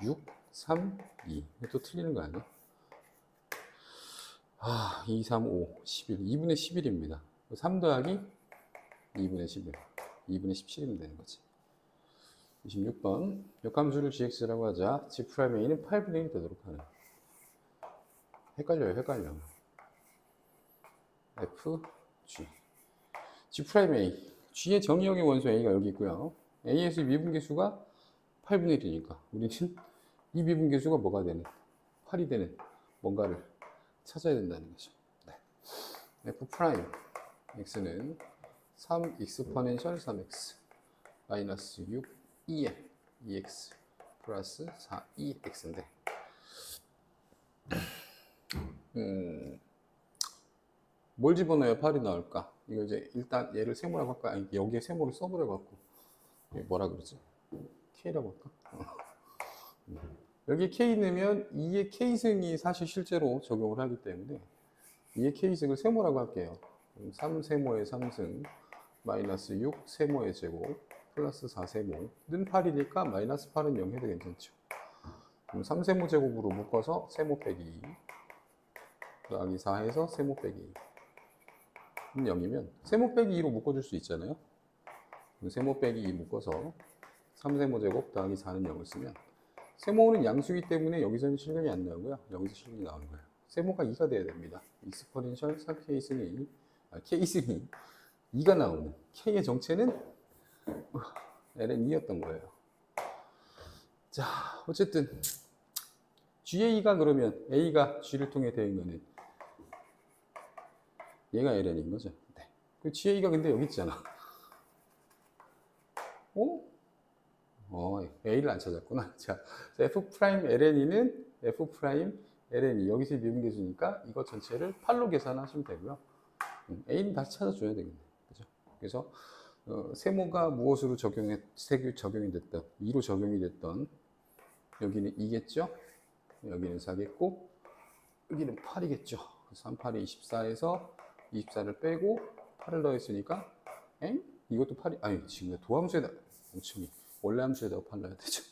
6, 3, 2. 또 틀리는 거 아니야? 2, 3, 5, 11. 2분의 11입니다. 3 더하기 2분의 11. 2분의 17이면 되는 거지. 26번. 역함수를 gx라고 하자 g'a는 8분의 1 되도록 하는. 헷갈려요, 헷갈려. f, g. g'a. g의 정의역의 원소 a가 여기 있고요. a에서 미분계수가 8분의 1이니까 우리는 이 미분계수가 뭐가 되는? 8이 되는 뭔가를 찾아야 된다는 거죠. 네. f 프라임 x는 3 익스포넨셜 3x 마이너스 6 2n 2x 플러스 4 2x인데 뭘 집어넣어야 8이 나올까? 이거 이제 일단 얘를 세모라고 할까? 아니, 여기에 세모를 써보려고 갖고 뭐라 그러지? k라고 할까? 여기 K 넣으면 2의 K승이 사실 실제로 적용을 하기 때문에 2의 K승을 세모라고 할게요. 3세모의 3승 마이너스 6 세모의 제곱 플러스 4세모는 8이니까 마이너스 8은 0 해도 괜찮죠. 그럼 3세모 제곱으로 묶어서 세모 빼기 2 더하기 4해서 세모 빼기 2는 0이면 세모 빼기 2로 묶어줄 수 있잖아요. 세모 빼기 2 묶어서 3세모 제곱 더하기 4는 0을 쓰면 세모는 양수이기 때문에 여기서는 실근이 안 나오고요. 여기서 실근이 나오는 거예요. 세모가 2가 돼야 됩니다. 익스포넨셜 3K승이 K승이 2가 나오는 K의 정체는 ln 2였던 거예요. 자, 어쨌든 GA가 그러면 A가 G를 통해 되는 거는 얘가 ln인 거죠. 네. 그 GA가 근데 여기 있잖아. A를 안 찾았구나. 자, F'LNE는 F'LNE 여기서 미분계수니까 이거 전체를 8로 계산하시면 되고요. A는 다시 찾아줘야 되겠네. 그죠? 그래서 세모가 무엇으로 적용이 됐던 2로 적용이 됐던 여기는 2겠죠? 여기는 4겠고 여기는 8이겠죠. 3, 8이 24에서 24를 빼고 8을 더했으니까 이것도 8이 아니 지금 도함수에다 멍청이 원래 함수에다가 8 넣어야 되죠.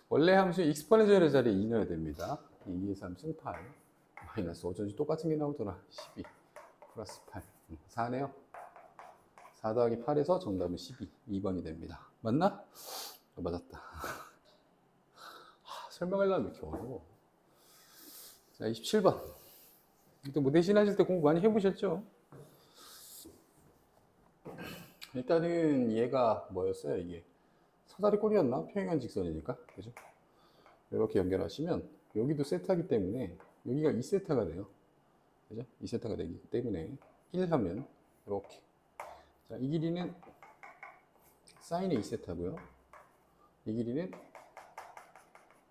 원래 함수에 익스포넨셜의 자리에 2 넣어야 됩니다. 2의 3승 8 마이너스 어쩐지 똑같은 게 나오더라. 12 플러스 8 4네요. 4 더하기 8에서 정답은 12 2번이 됩니다. 맞나? 맞았다. 설명하려면 왜 이렇게 어려워. 자, 27번. 또 뭐 대신하실 때 공부 많이 해보셨죠? 일단은 얘가 뭐였어요? 이게 사다리 꼴이었나? 평행한 직선이니까. 그죠? 이렇게 연결하시면 여기도 세타기 때문에 여기가 2세타가 돼요. 그죠? 2세타가 되기 때문에 1 하면 이렇게. 자, 이 길이는 사인의 2세타고요. 이 길이는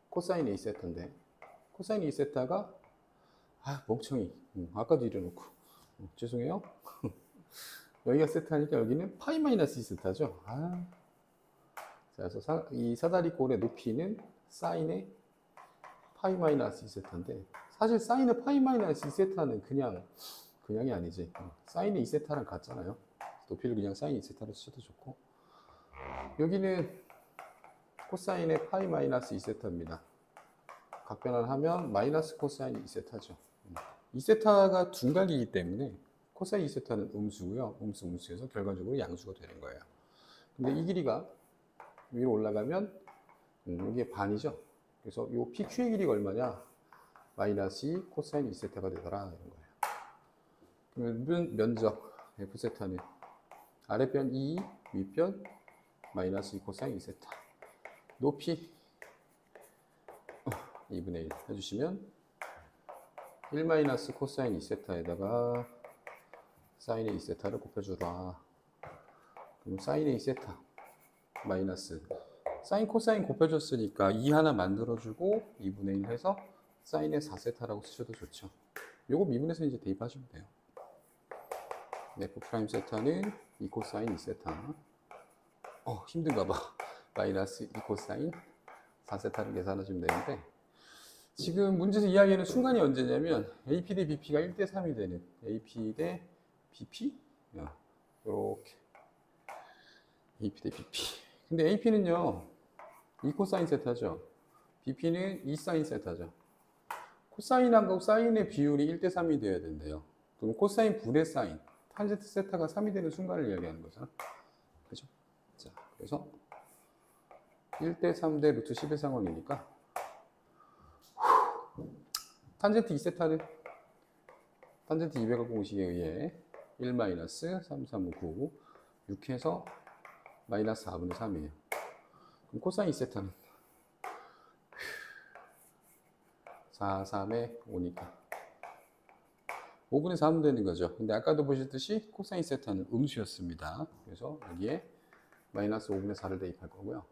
코사인의 2세타인데 코사인의 2세타가 멍청이. 아까도 이래놓고 죄송해요. 여기가 세타니까 여기는 파이 마이너스 2세타죠. 자, 그래서 이 사다리꼴의 높이는 사인의 파이 마이너스 2세타인데 사실 사인의 파이 마이너스 2세타는 그냥이 아니지. 사인의 2세타랑 같잖아요. 높이를 그냥 사인 2세타로 써도 좋고 여기는 코사인의 파이 마이너스 2세타입니다. 각변환하면 마이너스 코사인 2세타죠. 2세타가 둔각이기 때문에 코사인 2세타는 음수고요. 음수에서 결과적으로 양수가 되는 거예요. 근데 이 길이가 위로 올라가면 이게 반이죠. 그래서 이 PQ의 길이가 얼마냐? 마이너스 2 코사인 2세타가 되더라 이런 거예요. 그러면 면적 F세타는 아랫변 2, 윗변 마이너스 2 코사인 2세타. 높이 2분의 1 해주시면 1 마이너스 코사인 2세타에다가 사인의 2세타를 곱해주라. 그럼 사인의 2세타 마이너스 사인 코사인 곱해줬으니까 2 하나 만들어주고 2분의 1 해서 사인의 4세타라고 쓰셔도 좋죠. 요거 미분해서 이제 대입하시면 돼요. F 프라임 세타는 2 코사인 2세타. 힘든가 봐. 마이너스 2 코사인 4세타를 계산하시면 되는데 지금 문제에서 이야기하는 순간이 언제냐면 AP 대 BP가 1대 3이 되는 AP 대 BP? 이렇게 AP 대 BP. 근데 AP는요 2 코사인 세타죠. BP는 2 사인 세타죠. 코사인하고 사인의 비율이 1대 3이 돼야 된대요. 그럼 코사인 분의 사인 탄젠트 세타가 3이 되는 순간을 이야기하는 거잖아. 그죠? 자, 그래서 1대 3대 루트 10의 상황이니까 탄젠트 2세타는 탄젠트 200학 공식에 의해 1 마이너스 3, 3, 9, 6해서 마이너스 4분의 3이에요. 그럼 코사인 2세타는 4, 3에 5니까 5분의 4면 되는 거죠. 근데 아까도 보셨듯이 코사인 세타는 음수였습니다. 그래서 여기에 마이너스 5분의 4를 대입할 거고요.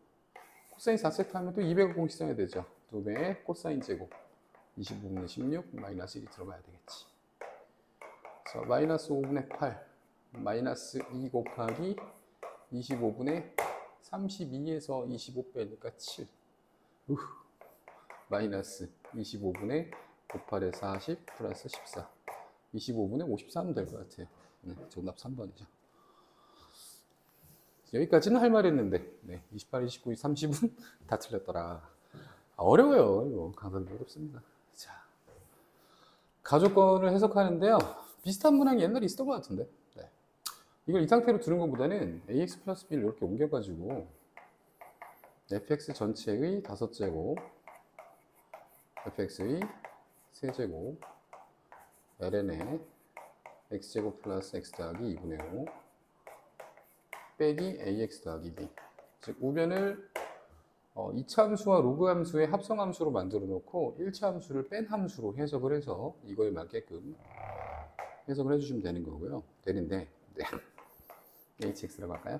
코사인 4세타 하면 또 200을 공식 써야 되죠. 2배의 코사인 제곱 25분의 16 마이너스 1이 들어가야 되겠지. 그래서 마이너스 5분의 8 마이너스 2 곱하기 25분의 32에서 25 빼니까 7. 마이너스 25분의 58에 40 플러스 14. 25분의 53은 될 것 같아요. 네, 정답 3번이죠. 여기까지는 할 말 했는데, 네, 28, 29, 30은 다 틀렸더라. 어려워요. 이거 강사도 어렵습니다. 자, 가조건을 해석하는데요. 비슷한 문항이 옛날에 있었던 것 같은데. 네. 이걸 이 상태로 두는 것보다는 ax 플러스 b를 이렇게 옮겨가지고 fx 전체의 5제곱, fx의 세제곱, ln의 x제곱 플러스 x 더하기 2분의 5 빼기 ax 더하기 b. 즉 우변을 2차 함수와 로그 함수의 합성 함수로 만들어 놓고 1차 함수를 뺀 함수로 해석을 해서 이거에 맞게끔 해석을 해주시면 되는 거고요. 되는데, 네. hx라고 할까요?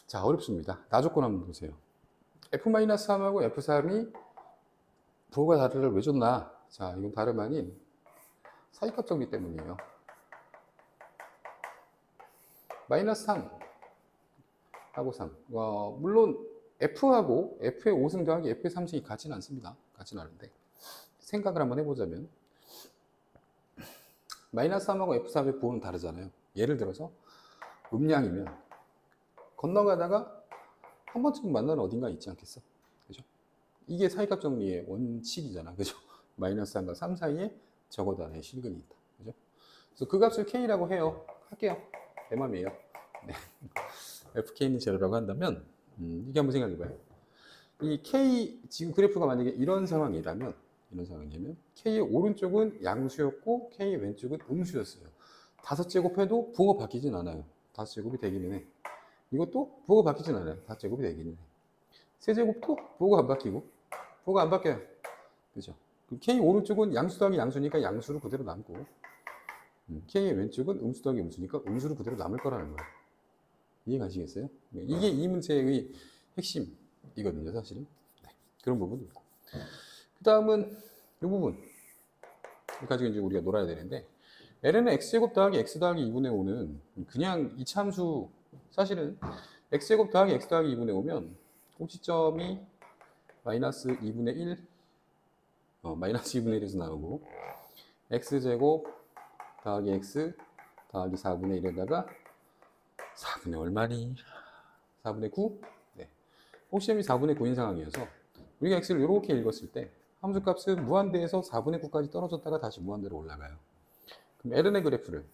자, 어렵습니다. 나조건 한번 보세요. f-3하고 f3이 부호가 다르를 왜 줬나? 자, 이건 다름 아닌 사이값 정리 때문이에요. 마이너스 3하고 3. 물론 f하고 f의 5승 더하기 f의 3승이 같지는 않습니다. 같지는 않은데 생각을 한번 해보자면 마이너스 3하고 f3의 부호는 다르잖아요. 예를 들어서 음량이면 건너가다가 한 번쯤 만나는 어딘가 있지 않겠어? 그죠? 이게 사이값 정리의 원칙이잖아. 그죠? 마이너스 3과 3 사이에 적어도 하나의 실근이 있다. 그죠? 그래서 그 값을 k라고 해요. 할게요. 내 맘이에요. 네. fk는 제로라고 한다면 이게 한번 생각해봐요. 이 k 지금 그래프가 만약에 이런 상황이라면 k의 오른쪽은 양수였고 k의 왼쪽은 음수였어요. 5제곱 해도 부호가 바뀌진 않아요. 5제곱이 되기는 해. 이것도 부호가 바뀌진 않아요. 5제곱이 되기는 해. 세제곱도 부호가 안 바뀌고 부호가 안 바뀌어요. 그죠? k 오른쪽은 양수 더하기 양수니까 양수로 그대로 남고 k의 왼쪽은 음수 더하기 음수니까 음수로 그대로 남을 거라는 거예요. 이해가시겠어요? 이게 이 문제의 핵심이거든요, 사실은. 네, 그런 부분도 있고. 그 다음은 이 부분. 가지고 이제 우리가 놀아야 되는데, ln은 x제곱 더하기 x 더하기 2분의 5는 그냥 이차함수, 사실은 x제곱 더하기 x 더하기 2분의 5면 꼭지점이 마이너스 2분의 1, 마이너스 2분의 1에서 나오고, x제곱 더하기 x 더하기 4분의 1에다가 4분의 얼마니? 4분의 9? 네. 꼭지점이 4분의 9인 상황이어서 우리가 x를 이렇게 읽었을 때 함수값은 무한대에서 4분의 9까지 떨어졌다가 다시 무한대로 올라가요. 그럼 ln의 그래프를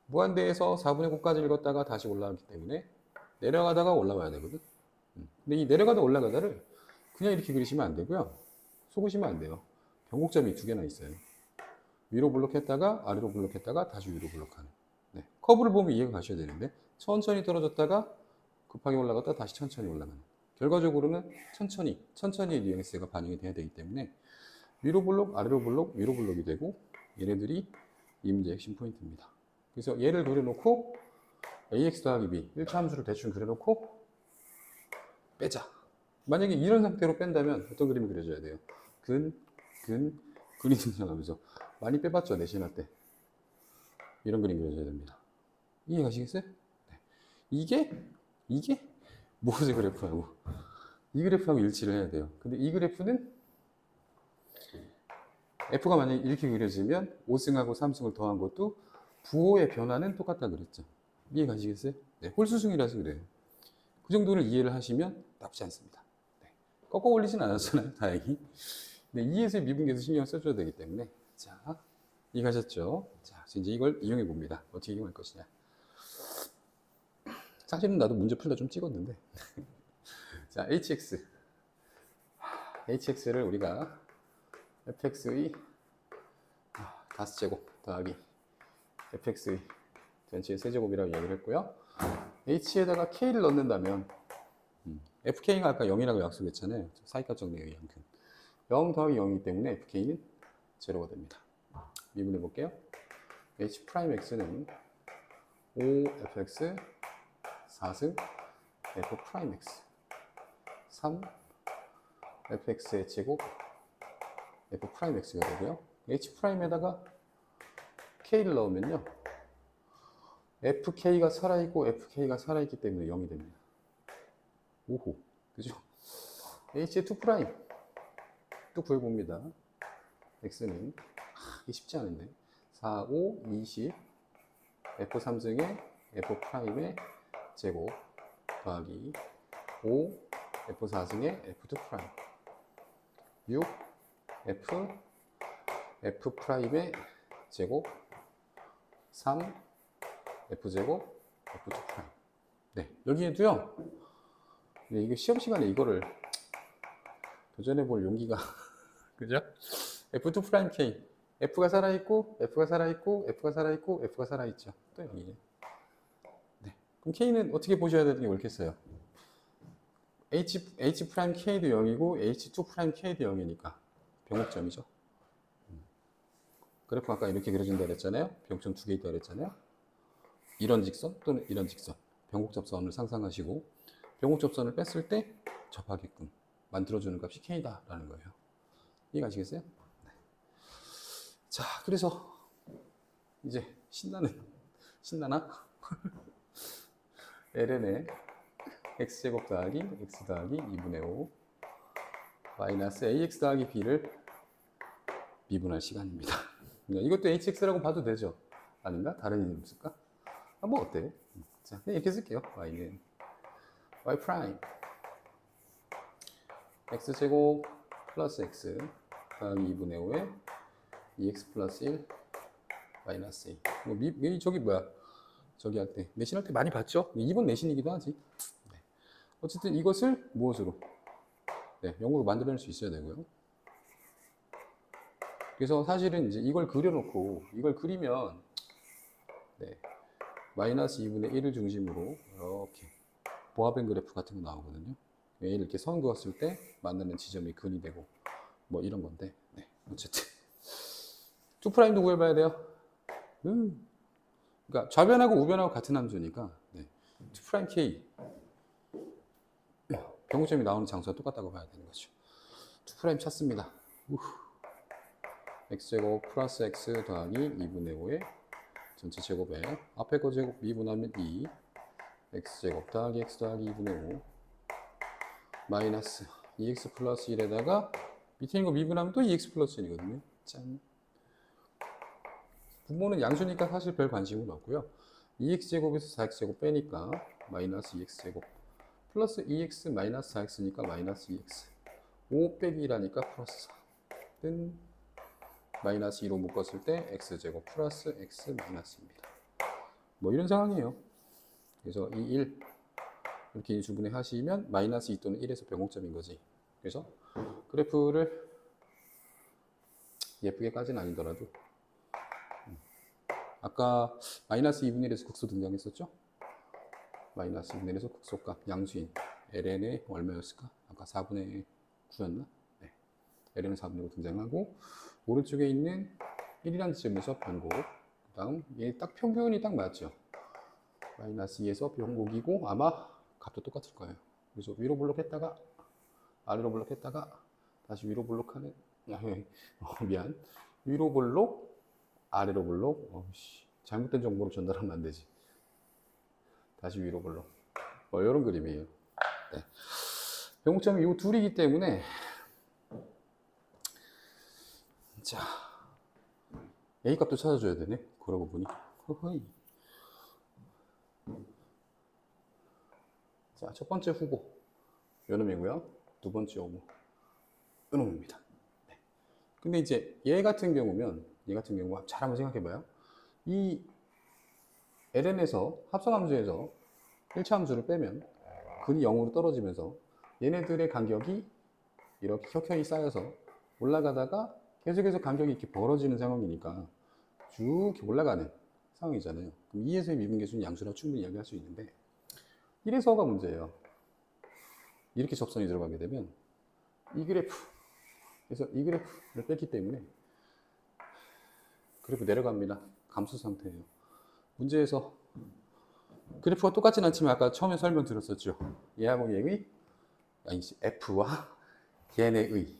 무한대에서 4분의 9까지 읽었다가 다시 올라가기 때문에 내려가다가 올라와야 되거든. 근데 이 내려가다 올라가다를 그냥 이렇게 그리시면 안 되고요. 속으시면 안 돼요. 변곡점이 2개나 있어요. 위로 블록했다가 아래로 블록했다가 다시 위로 블록하는. 네. 커브를 보면 이해가 가셔야 되는데 천천히 떨어졌다가 급하게 올라갔다 다시 천천히 올라가는. 결과적으로는 천천히 뉘앙스가 반영이 돼야 되기 때문에 위로 블록, 아래로 블록, 위로 블록이 되고 얘네들이 이 문제의 핵심 포인트입니다. 그래서 얘를 그려놓고 ax 더하기 b 1차 함수를 대충 그려놓고 빼자. 만약에 이런 상태로 뺀다면 어떤 그림이 그려져야 돼요? 근이 등장하면서 많이 빼봤죠, 내신할 때. 이런 그림 그려줘야 됩니다. 이해 가시겠어요? 네. 이게 모세 그래프하고 이 그래프하고 일치를 해야 돼요. 근데 이 그래프는 f가 만약에 이렇게 그려지면 5승하고 3승을 더한 것도 부호의 변화는 똑같다 그랬죠. 이해 가시겠어요? 네. 홀수승이라서 그래요. 그 정도를 이해를 하시면 나쁘지 않습니다. 네. 꺾어 올리진 않았잖아요, 다행히. 네, 2에서의 미분계에서 신경 써줘야 되기 때문에. 자, 이해하셨죠? 자, 이제 이걸 이용해 봅니다. 어떻게 이용할 것이냐. 사실은 나도 문제 풀다 좀 찍었는데. 자, hx를 우리가 fx의 5제곱 더하기 fx의 전체의 세제곱이라고 이야기를 했고요. h에다가 k를 넣는다면 fk가 아까 0이라고 약속했잖아요. 사이값 정리에 의한 근. 0 더하기 0이기 때문에 fk는 제로가 됩니다. 미분해 볼게요. h'x는 5fx 4승 f'x 3 fx의 제곱 f'x가 되고요. h'에다가 k를 넣으면요. fk가 살아있고 fk가 살아있기 때문에 0이 됩니다. 오호. 그죠? h의 2'. 또 구해봅니다. x는 이게 쉽지 않은데 4, 5, 20 f3승의 f'의 제곱 더하기 5 f4승의 f2' 6 f'의 제곱 3 f제곱 f2'. 네, 여기에도요. 네, 이게 시험 시간에 이거를 도전해 볼 용기가 그죠? f2'k f가 살아있고 f가 살아있고 f가 살아있고 f가 살아있죠. 또 여기에. 네. 그럼 k는 어떻게 보셔야 되는 게 옳겠어요? h'k도 0이고 h2'k도 0이니까 병목점이죠. 그래프 아까 이렇게 그려준다 그랬잖아요. 병점 두 개 있다 그랬잖아요. 이런 직선 또는 이런 직선 병곡접선을 상상하시고 병곡접선을 뺐을 때 접하게끔 만들어주는 값이 k다라는 거예요. 이해가시겠어요? 네. 자, 그래서 이제 신나나? ln의 x제곱 더하기 x 더하기 2분의 5 마이너스 ax 더하기 b를 미분할 시간입니다. 이것도 hx라고 봐도 되죠? 아닌가? 다른 이름 쓸까? 뭐 어때요? 자, 그냥 이렇게 쓸게요. y는 y 프라임 x제곱 플러스 x 더하기 2분의 5에 2x 플러스 1 마이너스 2. 저기 뭐야? 저기 할 때, 내신 할 때 많이 봤죠? 2번 내신이기도 하지. 네. 어쨌든 이것을 무엇으로? 네, 0으로 만들어낼 수 있어야 되고요. 그래서 사실은 이제 이걸 그려놓고, 이걸 그리면, 네, 마이너스 2분의 1을 중심으로 이렇게 보아벤 그래프 같은 거 나오거든요. 얘를 이렇게 선 그었을 때 만나는 지점이 근이 되고, 뭐 이런 건데, 네, 어쨌든. 2'도 구해봐야 돼요. 그러니까 좌변하고 우변하고 같은 함수니까 네. 2'k 병고점이 나오는 장소가 똑같다고 봐야 되는 거죠. 2' 찾습니다. x제곱 플러스 x 더하기 2분의 5의 전체 제곱에 앞에 거 제곱 미분하면 2 x제곱 더하기 x 더하기 2분의 5 마이너스 2x 플러스 1에다가 밑에 있는 거 미분하면 또 2x 플러스 1이거든요. 짠. 분모는 양수니까 사실 별 관심은 없고요. 2x제곱에서 4x제곱 빼니까 마이너스 2x제곱 플러스 2x 마이너스 4x니까 마이너스 2x 5 빼기 1하니까 플러스 4는 마이너스 2로 묶었을 때 x제곱 플러스 x 마이너스입니다. 뭐 이런 상황이에요. 그래서 이 1 이렇게 인수분해 하시면 마이너스 2 또는 1에서 병목점인 거지. 그래서 그래프를 예쁘게까지는 아니더라도 아까 마이너스 2분의 1에서 극소 등장했었죠? 마이너스 2분의 1에서 극소값 양수인 ln의 얼마였을까? 아까 4분의 9였나? 네. ln은 4분의 5 등장하고 오른쪽에 있는 1이라는 지점에서 변곡 그 다음 얘 딱 평균이 딱 맞죠? 마이너스 2에서 변곡이고 아마 값도 똑같을 거예요. 그래서 위로 블록했다가 아래로 블록했다가 다시 위로 블록하는 미안 위로 블록 아래로 블록 잘못된 정보를 전달하면 안 되지. 다시 위로 블록 뭐 이런 그림이에요. 네. 병목점이 이 둘이기 때문에 자 A 값도 찾아줘야 되네. 그러고 보니 허허이. 자, 첫 번째 후보 요놈이고요. 두 번째 후보 요놈입니다. 네. 근데 이제 얘 같은 경우 잘 한번 생각해봐요. 이 ln에서 합성함수에서 1차 함수를 빼면 근이 0으로 떨어지면서 얘네들의 간격이 이렇게 켜켜이 쌓여서 올라가다가 계속해서 간격이 이렇게 벌어지는 상황이니까 쭉 이렇게 올라가는 상황이잖아요. 그럼 2에서의 미분계수는 양수라고 충분히 이야기할 수 있는데 1에서가 문제예요. 이렇게 접선이 들어가게 되면 이 그래프 그래서 이 그래프를 뺐기 때문에 그래프 내려갑니다. 감소 상태예요. 문제에서 그래프가 똑같진 않지만 아까 처음에 설명드렸었죠. 얘하고 얘의 F와 얘네의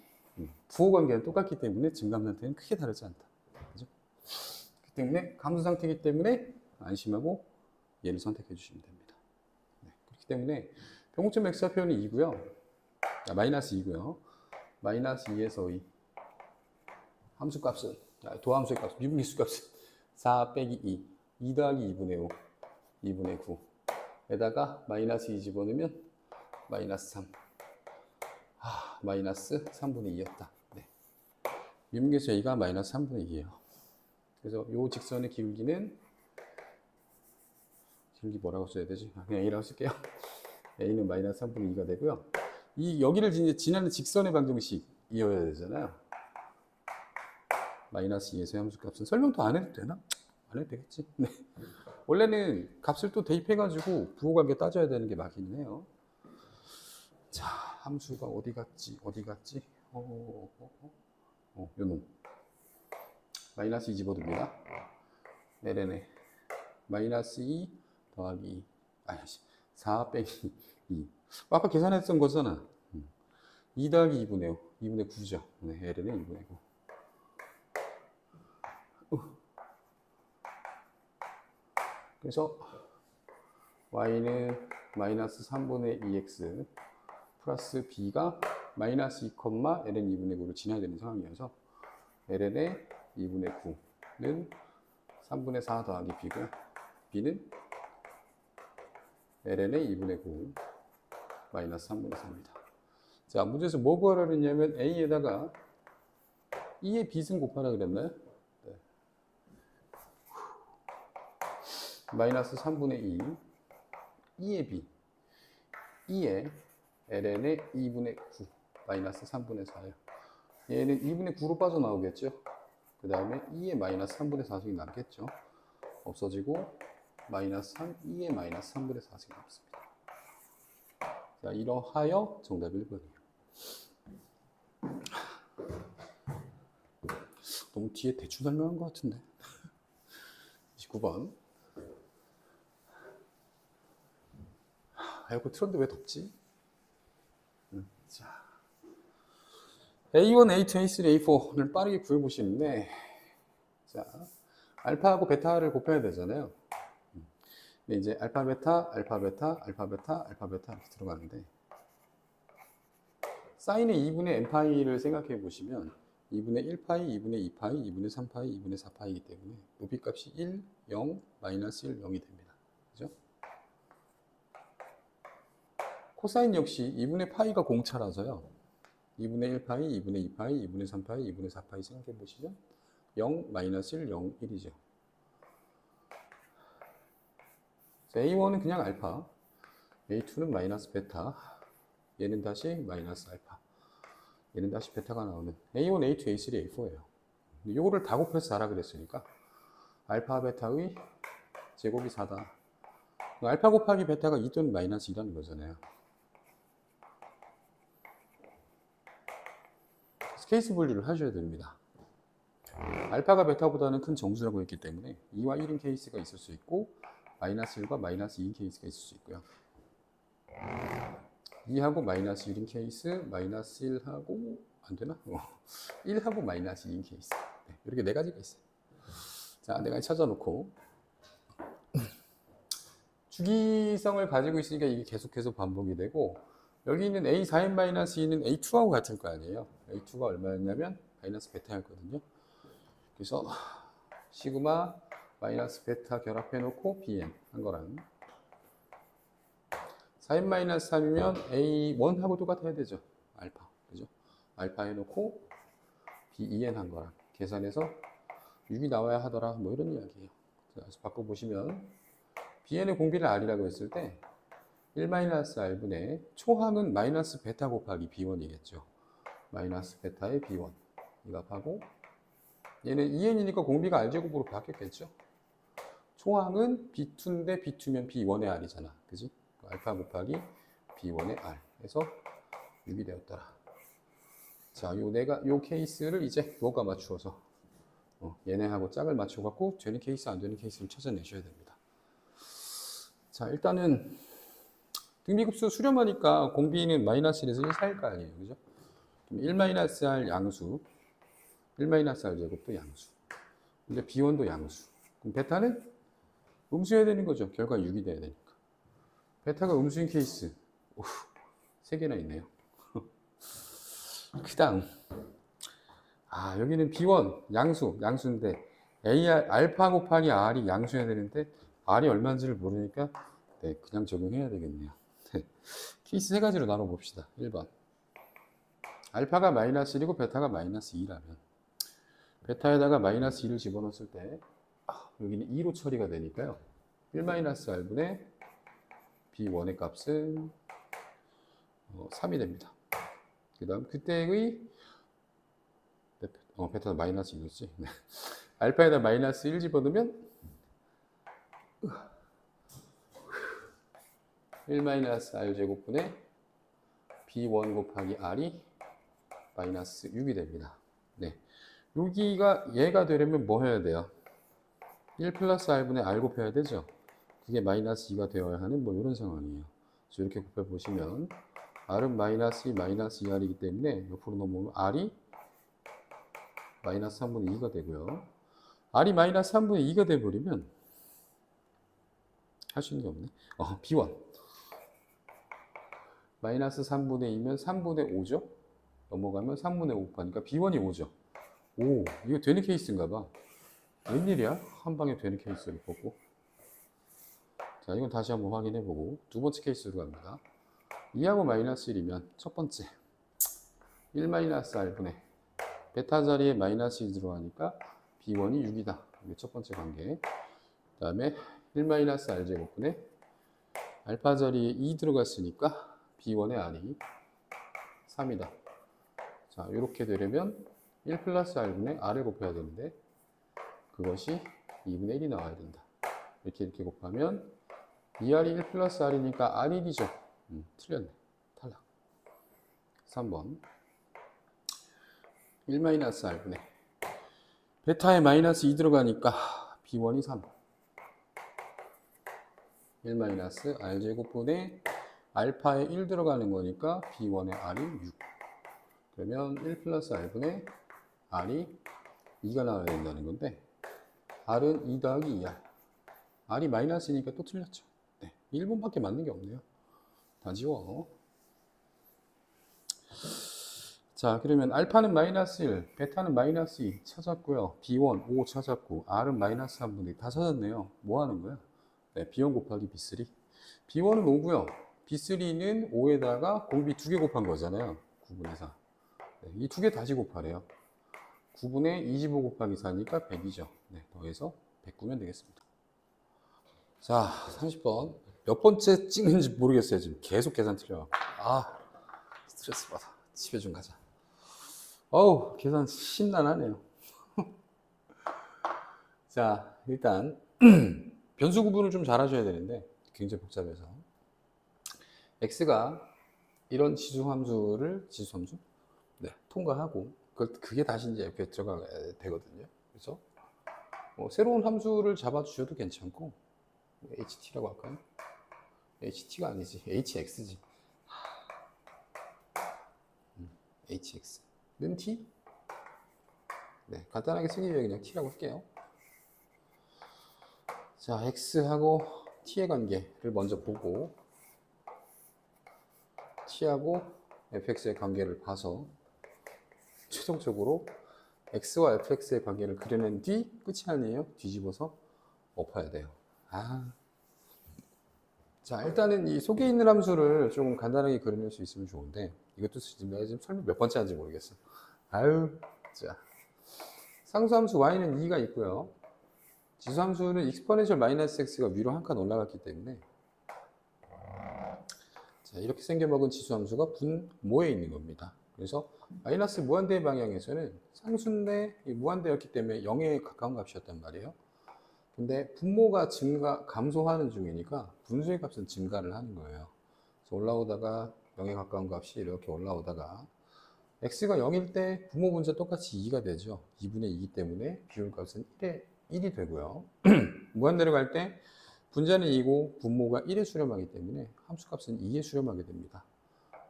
부호관계는 똑같기 때문에 증감 상태는 크게 다르지 않다. 그죠? 그렇기 때문에 감소 상태이기 때문에 안심하고 얘를 선택해 주시면 됩니다. 네, 그렇기 때문에 병목점 x좌표는 2고요. 마이너스 2고요. 마이너스 2에서 2. 함수값은, 도함수의 값, 미분기수 값은 4 빼기 2. 2 더하기 2분의 5. 2분의 9. 에다가 마이너스 2 집어넣으면 마이너스 3. 마이너스 3분의 2였다. 네. 미분계수 A가 마이너스 3분의 2예요. 그래서 이 직선의 기울기는, 기울기 뭐라고 써야 되지? 그냥 A라고 쓸게요. A는 마이너스 3분의 2가 되고요. 여기를 지나는 직선의 방정식이어야 되잖아요. 마이너스 2에서 함수값은 설명도 안 해도 되나? 안 해도 되겠지. 네. 원래는 값을 또 대입해가지고 부호관계 따져야 되는 게 맞긴 해요. 자, 함수가 어디 갔지? 요놈. 마이너스 2 집어듭니다. ln에 마이너스 2 더하기 4 빼기 2. 아까 계산했던 거잖아. 2 더하기 2분의 5. 2분의 9죠. 네, ln에 2분의 9. 그래서 y는 마이너스 3분의 2x 플러스 b가 마이너스 2, ln 2분의 9를 지나야 되는 상황이어서 ln의 2분의 9는 3분의 4 더하기 b고요. b는 ln의 2분의 9 마이너스 3분의 4입니다. 자, 문제에서 뭐 구하라 그랬냐면 a에다가 2의 b승 곱하라 그랬나요? 네. 마이너스 3분의 2 2의 b 2의 ln의 2분의 9 마이너스 3분의 4예요. 얘는 2분의 9로 빠져나오겠죠. 그 다음에 2의 마이너스 3분의 4승이 남겠죠. 없어지고 마이너스 3, 2의 마이너스 3분의 4승이 남습니다. 자, 이러하여 정답 1번이에요. 너무 뒤에 대충 설명한 것 같은데. 29번. 에어컨 틀었는데 왜 덥지? 자, A1, A2, A3, A4를 빠르게 구해보시는데, 자, 알파하고 베타를 곱해야 되잖아요. 근데 이제 알파, 베타, 알파, 베타, 알파, 베타, 알파, 베타 이렇게 들어가는데, 사인의 2분의 n파이를 생각해 보시면 2분의 1파이, 2분의 2파이, 2분의 3파이, 2분의 4파이이기 때문에 높이값이 1, 0, 마이너스 1, 0이 됩니다. 그죠? 코사인 역시 2분의 파이가 공차라서요. 2분의 1파이, 2분의 2파이, 2분의 3파이, 2분의 4파이 생각해 보시면 0, 마이너스 1, 0, 1이죠. A1은 그냥 알파, A2는 마이너스 베타, 얘는 다시 마이너스 알파, 얘는 다시 베타가 나오는 A1, A2, A3, A4예요. 이거를 다 곱해서 4라 그랬으니까 알파, 베타의 제곱이 4다. 알파 곱하기 베타가 2 또는 마이너스 2라는 거잖아요. 케이스 분류를 하셔야 됩니다. 알파가 베타보다는 큰 정수라고 했기 때문에 2와 1인 케이스가 있을 수 있고 마이너스 1과 마이너스 2인 케이스가 있을 수 있고요. 2하고 마이너스 1인 케이스, 마이너스 1하고 안 되나? 1하고 마이너스 2인 케이스. 네, 이렇게 네 가지가 있어요. 자, 네 가지 찾아놓고 주기성을 가지고 있으니까 이게 계속해서 반복이 되고 여기 있는 A4n-2는 A2하고 같을 거 아니에요. A2가 얼마였냐면 마이너스 베타였거든요. 그래서 시그마 마이너스 베타 결합해 놓고 Bn 한 거랑 4n-3이면 A1하고 똑같아야 되죠. 알파. 그죠? 알파 해 놓고 B2n 한 거랑 계산해서 6이 나와야 하더라. 뭐 이런 이야기예요. 그래서 바꿔 보시면 Bn의 공비를 R이라고 했을 때 1-R분의 초항은 마이너스 베타 곱하기 B1이겠죠. 마이너스 베타의 B1 이 값하고 얘는 2n이니까 공비가 R제곱으로 바뀌었겠죠. 초항은 B2인데 B2면 B1의 R이잖아. 그지? 알파 곱하기 B1의 R 해서 6이 되었더라. 자, 요 케이스를 이제 요가 맞추어서 얘네하고 짝을 맞춰갖고 되는 케이스 안 되는 케이스를 찾아내셔야 됩니다. 자, 일단은 등비급수 수렴하니까 공비는 마이너스 1에서 1 사이일 거 아니에요. 그죠? 1-R 양수, 1-R 제곱도 양수. 근데 B1도 양수. 그럼 베타는 음수해야 되는 거죠. 결과 6이 돼야 되니까. 베타가 음수인 케이스. 3개나 있네요. 그다음 여기는 B1 양수인데 AR 알파 곱하기 R이 양수해야 되는데 R이 얼마인지를 모르니까 네, 그냥 적용해야 되겠네요. 케이스 세 가지로 나눠 봅시다. 1번 알파가 마이너스 1이고 베타가 마이너스 2라면 베타에다가 마이너스 2를 집어넣었을 때 여기는 2로 처리가 되니까요. 1-R분의 B1의 값은 3이 됩니다. 그 다음 그때의 베타는 마이너스 2였지. 알파에다 마이너스 1 집어넣으면 1-R제곱분의 B1 곱하기 R이 마이너스 6이 됩니다. 네. 여기가 얘가 되려면 뭐 해야 돼요? 1 플러스 R분의 R 곱해야 되죠? 그게 마이너스 2가 되어야 하는 뭐 이런 상황이에요. 그래서 이렇게 곱해보시면 R은 마이너스 2, 마이너스 2R이기 때문에 옆으로 넘어오면 R이 마이너스 3분의 2가 되고요. R이 마이너스 3분의 2가 돼버리면 할 수 있는 게 없네. B1 마이너스 3분의 2면 3분의 5죠? 넘어가면 3분의 5 곱하니까 B1이 5죠. 오, 이거 되는 케이스인가 봐. 웬일이야? 한 방에 되는 케이스를 보고. 자, 이건 다시 한번 확인해보고 두 번째 케이스로 갑니다. 2하고 마이너스 1이면 첫 번째 1-R분의 베타 자리에 마이너스 1 들어가니까 B1이 6이다. 이게 첫 번째 관계. 그 다음에 1-R제곱분의 알파 자리에 2 들어갔으니까 B1의 R이 3이다. 자, 이렇게 되려면 1 플러스 R분의 R을 곱해야 되는데 그것이 2분의 1이 나와야 된다. 이렇게 곱하면 2R이 1 플러스 R이니까 R1이죠. 틀렸네. 탈락. 3번 1-R분의 베타에 마이너스 2 들어가니까 B1이 3 1-R제곱분의 알파에 1 들어가는 거니까 B1의 R이 6 그러면 1 플러스 R분의 R이 2가 나와야 된다는 건데 R은 2 더하기 2R R이 마이너스니까 또 틀렸죠. 네, 1번밖에 맞는 게 없네요. 다 지워. 자, 그러면 알파는 마이너스 1, 베타는 마이너스 2 찾았고요. B1 5 찾았고 R은 마이너스 3분의 2 다 찾았네요. 뭐 하는 거야? 네, B1 곱하기 B3 B1은 5고요. B3는 5에다가 공비 2개 곱한 거잖아요. 9분의 4 네, 이 두 개 다시 곱하래요. 9분의 25 곱하기 4니까 100이죠. 네, 더해서 109면 되겠습니다. 자, 30번. 몇 번째 찍는지 모르겠어요. 지금 계속 계산 틀려. 스트레스 받아. 집에 좀 가자. 어우, 계산 심란하네요. 자, 일단 변수 구분을 좀 잘 하셔야 되는데 굉장히 복잡해서 x가 이런 지수함수 네, 통과하고 그게 다시 이제 이렇게 들어가야 되거든요. 그래서 새로운 함수를 잡아주셔도 괜찮고 ht라고 할까요? ht가 아니지 hx지. hx는 t? 네, 간단하게 쓰기 위해 그냥 t라고 할게요. 자, x하고 t의 관계를 먼저 보고 t하고 fx의 관계를 봐서 최종적으로 x와 fx의 관계를 그려낸 뒤 끝이 아니에요. 뒤집어서 엎어야 돼요. 자, 일단은 이 속에 있는 함수를 좀 간단하게 그려낼 수 있으면 좋은데 이것도 내가 지금 설명 몇 번째 하는지 모르겠어. 자, 상수함수 y는 2가 있고요. 지수함수는 익스포넨셜 마이너스 x가 위로 한 칸 올라갔기 때문에 자, 이렇게 생겨먹은 지수함수가 분모에 있는 겁니다. 그래서 마이너스 무한대 방향에서는 상수인데 무한대였기 때문에 0에 가까운 값이었단 말이에요. 근데 분모가 감소하는 중이니까 분수의 값은 증가를 하는 거예요. 그래서 올라오다가 0에 가까운 값이 이렇게 올라오다가 x가 0일 때 분모 분자 똑같이 2가 되죠. 2분의 2이기 때문에 비율 값은 1이 되고요. 무한대로 갈 때 분자는 2고 분모가 1에 수렴하기 때문에 함수 값은 2에 수렴하게 됩니다.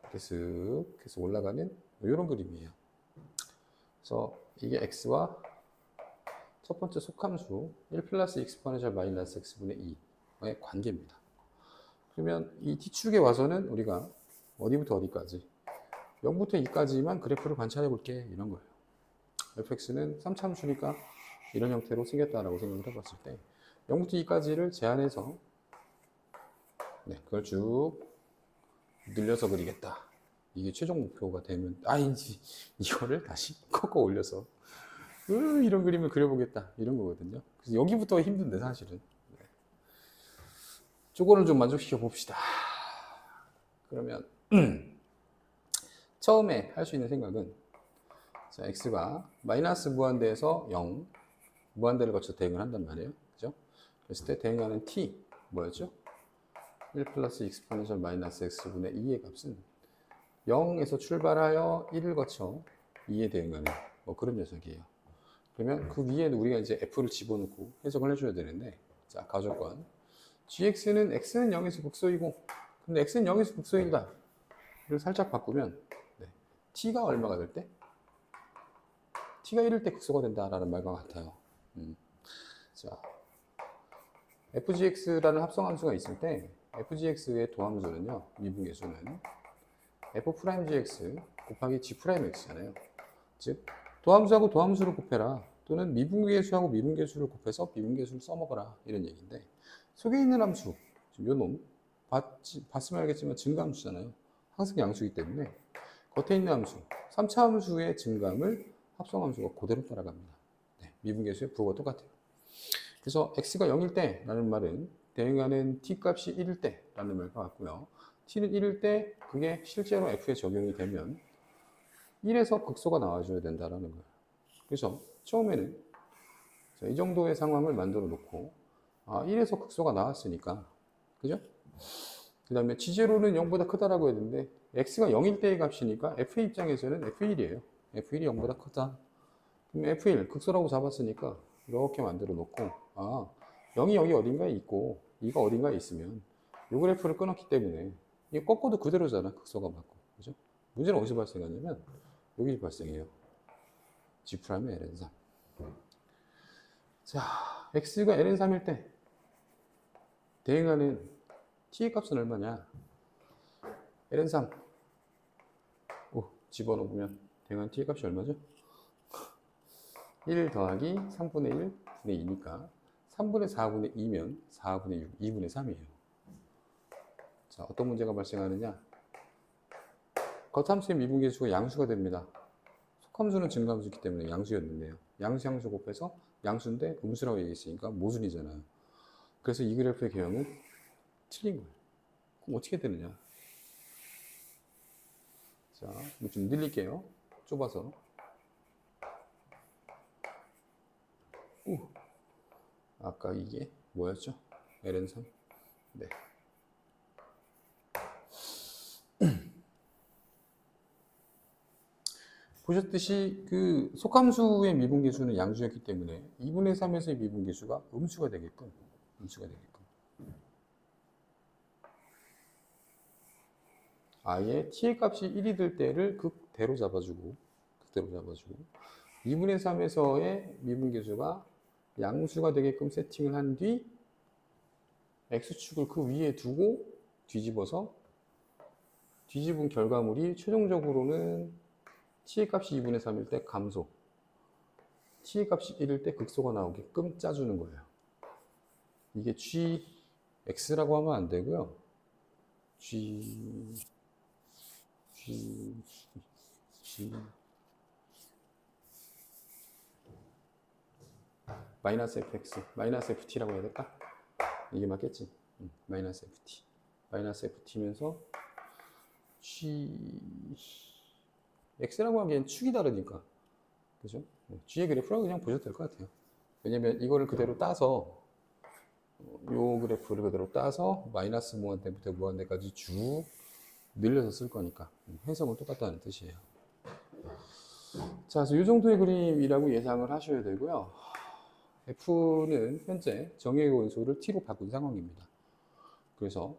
그래서 올라가는 이런 그림이에요. 그래서 이게 x와 첫 번째 속함수 1 플러스 익스포넨셜 마이너스 x분의 2의 관계입니다. 그러면 이 T축에 와서는 우리가 어디부터 어디까지 0부터 2까지만 그래프를 관찰해 볼게 이런 거예요. fx는 3차함수니까 이런 형태로 생겼다라고 생각을 해봤을 때 0부터 2까지를 제한해서 네, 그걸 쭉 늘려서 그리겠다. 이게 최종 목표가 되면 이거를 다시 꺾어 올려서 이런 그림을 그려보겠다 이런 거거든요. 그래서 여기부터 힘든데 사실은. 네. 저거를 좀 만족시켜 봅시다. 그러면 처음에 할 수 있는 생각은 자, x가 마이너스 무한대에서 0 무한대를 거쳐 대응을 한단 말이에요. 그죠? 그랬을 때 대응하는 t 뭐였죠? 1 플러스 익스포넨셜 마이너스 x분의 2의 값은 0에서 출발하여 1을 거쳐 2에 대응하는 뭐 그런 녀석이에요. 그러면 그 위에는 우리가 이제 f를 집어넣고 해석을 해줘야 되는데 자 가조건 gx는 x는 0에서 극소이고 근데 x는 0에서 극소이다 를 살짝 바꾸면 네. t가 얼마가 될 때? t가 1일 때 극소가 된다라는 말과 같아요. 자 fgx라는 합성함수가 있을 때 fgx의 도함수는요 미분계수는 f'gx 곱하기 g'x잖아요. 즉 도함수하고 도함수를 곱해라 또는 미분계수하고 미분계수를 곱해서 미분계수를 써먹어라 이런 얘기인데 속에 있는 함수 요놈 봤으면 알겠지만 증가함수잖아요. 항상 양수이기 때문에 겉에 있는 함수 3차 함수의 증감을 합성함수가 그대로 따라갑니다. 네, 미분계수의 부호가 똑같아요. 그래서 x가 0일 때 라는 말은 대응하는 t 값이 1일 때 라는 말과 같고요. t는 1일 때 그게 실제로 f에 적용이 되면 1에서 극소가 나와줘야 된다는 거예요. 그래서 처음에는 이 정도의 상황을 만들어 놓고 1에서 극소가 나왔으니까 그죠? 그 다음에 지제로는 0보다 크다라고 했는데 x가 0일 때의 값이니까 f의 입장에서는 f1이에요. f1이 0보다 크다. 그럼 f1 극소라고 잡았으니까 이렇게 만들어 놓고 0이 여기 어딘가에 있고 2가 어딘가에 있으면 이 그래프를 끊었기 때문에 이게 꺾어도 그대로잖아. 극소가 맞고. 그죠? 문제는 어디서 발생하냐면 여기 발생해요. G'의 ln3. 자, x가 ln3일 때 대응하는 t의 값은 얼마냐? ln3 집어넣으면 대응하는 t의 값이 얼마죠? 1 더하기 3분의 1 분의 2니까 3분의 4분의 2면 4분의 6, 2분의 3이에요. 자, 어떤 문제가 발생하느냐? 겉함수의 미분계수가 양수가 됩니다. 속함수는 증가함수이기 때문에 양수였는데요. 양수 곱해서 양수인데 음수라고 얘기했으니까 모순이잖아요. 그래서 이 그래프의 개형은 틀린 거예요. 그럼 어떻게 되느냐? 자, 좀 늘릴게요. 좁아서. 아까 이게 뭐였죠? ln3. 네. 보셨듯이 그 속함수의 미분계수는 양수였기 때문에 2분의 3에서의 미분계수가 음수가 되게끔 아예 t의 값이 1이 될 때를 극대로 잡아주고 2분의 3에서의 미분계수가 양수가 되게끔 세팅을 한 뒤 x축을 그 위에 두고 뒤집어서 뒤집은 결과물이 최종적으로는 t의 값이 2분의 3일 때 감소, t의 값이 1일 때 극소가 나오게끔 짜주는 거예요. 이게 gx라고 하면 안 되고요. g 마이너스 fx, 마이너스 ft라고 해야 될까? 이게 맞겠지? 마이너스 ft. 마이너스 ft면서 x라고 하기엔 축이 다르니까. 그죠? g의 그래프라고 그냥 보셔도 될 것 같아요. 왜냐면 이거를 그대로 따서 요 그래프를 그대로 따서 마이너스 무한대부터 무한대까지 쭉 늘려서 쓸 거니까 해석은 똑같다는 뜻이에요. 자, 그래서 이 정도의 그림이라고 예상을 하셔야 되고요. F는 현재 정의의 원소를 T로 바꾼 상황입니다. 그래서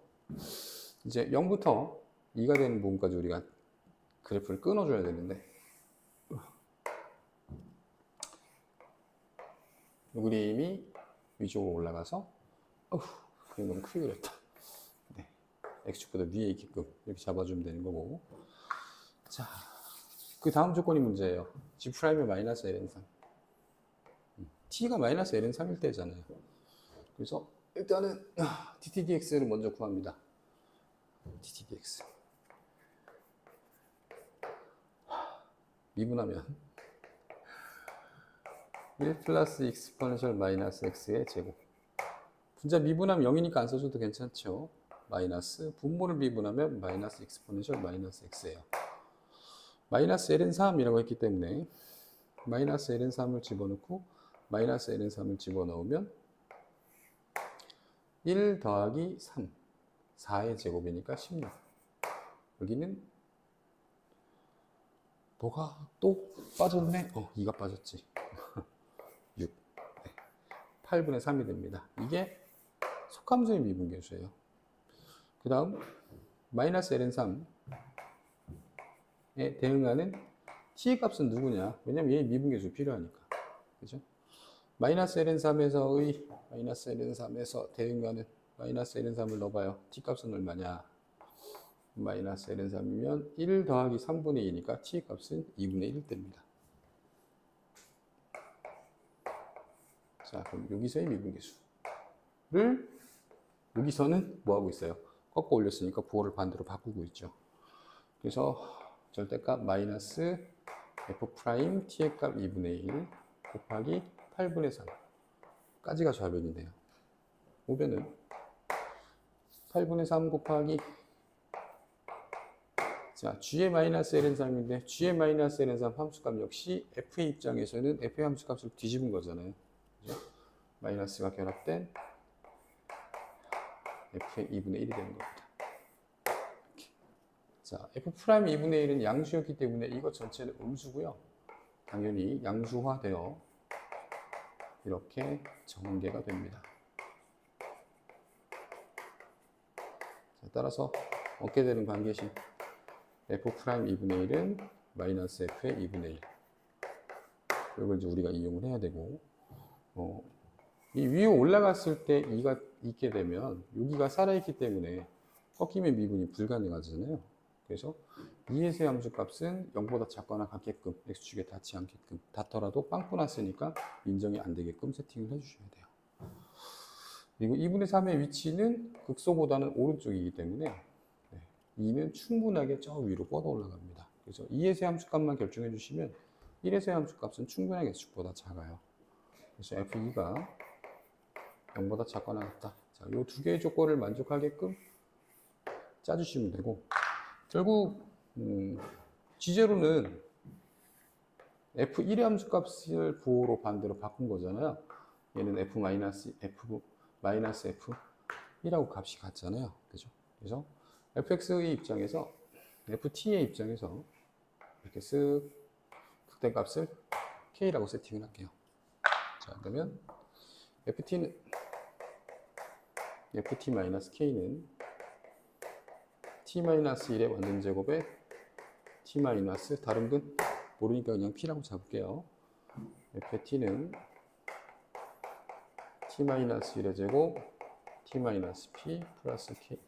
이제 0부터 2가 되는 부분까지 우리가 그래프를 끊어줘야 되는데 이 그림이 위쪽으로 올라가서 그림 너무 크게 그렸다. 네. X축보다 위에 있게끔 이렇게 잡아주면 되는 거고 자, 그 다음 조건이 문제예요. G'의 마이너스 ln3. t가 마이너스 ln3일 때잖아요. 그래서 일단은 ddx를 먼저 구합니다. ddx. 미분하면 1 플러스 익스포넨셜 마이너스 x의 제곱. 분자 미분하면 0이니까 안 써줘도 괜찮죠. 마이너스 분모를 미분하면 마이너스 익스포넨셜 마이너스 x예요. 마이너스 ln3이라고 했기 때문에 마이너스 ln3을 집어넣고 마이너스 ln3을 집어넣으면 1 더하기 3 4의 제곱이니까 16. 여기는 뭐가 또 빠졌네? 2가 빠졌지. 6. 네. 8분의 3이 됩니다. 이게 속함수의 미분계수예요. 그 다음 마이너스 ln3에 대응하는 t의 값은 누구냐? 왜냐면 얘 미분계수 필요하니까. 그죠? 마이너스 ln3에서의 마이너스 ln3에서 대응하는 마이너스 ln3을 넣어봐요. t 값은 얼마냐? 마이너스 ln3이면 1 더하기 3분의 2니까 t 값은 2분의 1 됩니다. 자, 그럼 여기서의 미분계수를 여기서는 뭐 하고 있어요? 꺾어 올렸으니까 부호를 반대로 바꾸고 있죠. 그래서 절대값 마이너스 f 프라임 t의 값 2분의 1 곱하기 8분의 3까지가 좌변이네요. 우변은 8분의 3 곱하기 자, g의 마이너스 ln3인데 g의 마이너스 ln3 함수값 역시 f의 입장에서는 f의 함수값을 뒤집은 거잖아요. 그죠? 마이너스가 결합된 f의 2분의 1이 되는 겁니다. 이렇게. 자, f 프라임 2분의 1은 양수였기 때문에 이것 전체는 음수고요. 당연히 양수화되어 이렇게 전개가 됩니다. 자, 따라서 얻게 되는 관계식 f 프라임 2분의 1은 마이너스 f의 2분의 1. 이걸 이제 우리가 이용을 해야 되고, 이 위에 올라갔을 때 2가 있게 되면 여기가 살아있기 때문에 꺾임의 미분이 불가능하잖아요. 그래서 2에서의 함수값은 0보다 작거나 같게끔 x축에 닿지 않게끔 닿더라도 빵꾸 났으니까 인정이 안 되게끔 세팅을 해주셔야 돼요. 그리고 2분의 3의 위치는 극소보다는 오른쪽이기 때문에 2는 충분하게 저 위로 뻗어 올라갑니다. 그래서 2에서의 함수값만 결정해 주시면 1에서의 함수값은 충분하게 x축보다 작아요. 그래서 f2가 0보다 작거나 같다. 자, 이 두 개의 조건을 만족하게끔 짜주시면 되고, 결국 G제로는 F1의 함수값을 부호로 반대로 바꾼 거잖아요. 얘는 F-F1이라고 값이 같잖아요. 그죠? 그래서 fx의 입장에서 ft의 입장에서 이렇게 쓱 극대값을 k라고 세팅을 할게요. 자, 그러면 ft-k는 t-1의 완전 제곱에 t- 다른 근 모르니까 그냥 p라고 잡을게요. ft는 t-1의 제곱 t-p 플러스 k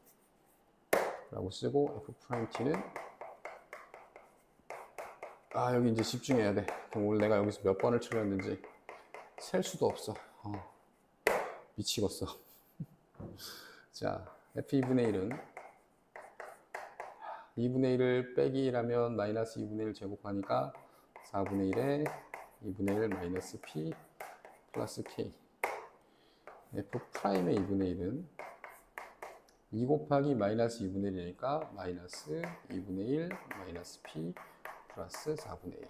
라고 쓰고 f't는 여기 이제 집중해야 돼. 그럼 오늘 내가 여기서 몇 번을 틀렸는지 셀 수도 없어. 미치겠어. 자, f2분의 1은 2분의 1을 빼기 1하면 마이너스 2분의 1 제곱하니까 4분의 1에 2분의 1 마이너스 p 플러스 k. f'의 2분의 1은 2 곱하기 마이너스 2분의 1이니까 마이너스 2분의 1 마이너스 p 플러스 4분의 1.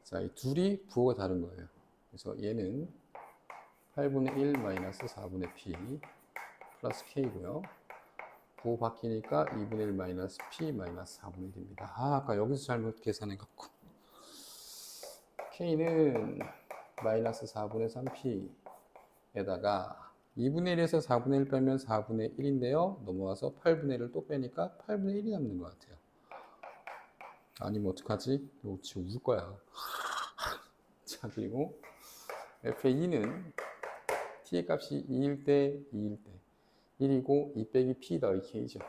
자, 이 둘이 부호가 다른 거예요. 그래서 얘는 8분의 1 마이너스 4분의 p 플러스 k고요. 부호 바뀌니까 2분의 1 마이너스 p 마이너스 4분의 1입니다. 아까 여기서 잘못 계산해갖고. k는 마이너스 4분의 3p에다가 2분의 1에서 4분의 1 빼면 4분의 1인데요. 넘어와서 8분의 1을 또 빼니까 8분의 1이 남는 것 같아요. 아니면 어떡하지? 이거 지금 울 거야. 자, 그리고 f2는 t의 값이 2일 때 2일 때 1이고 2 빼기 p 더하기 k죠.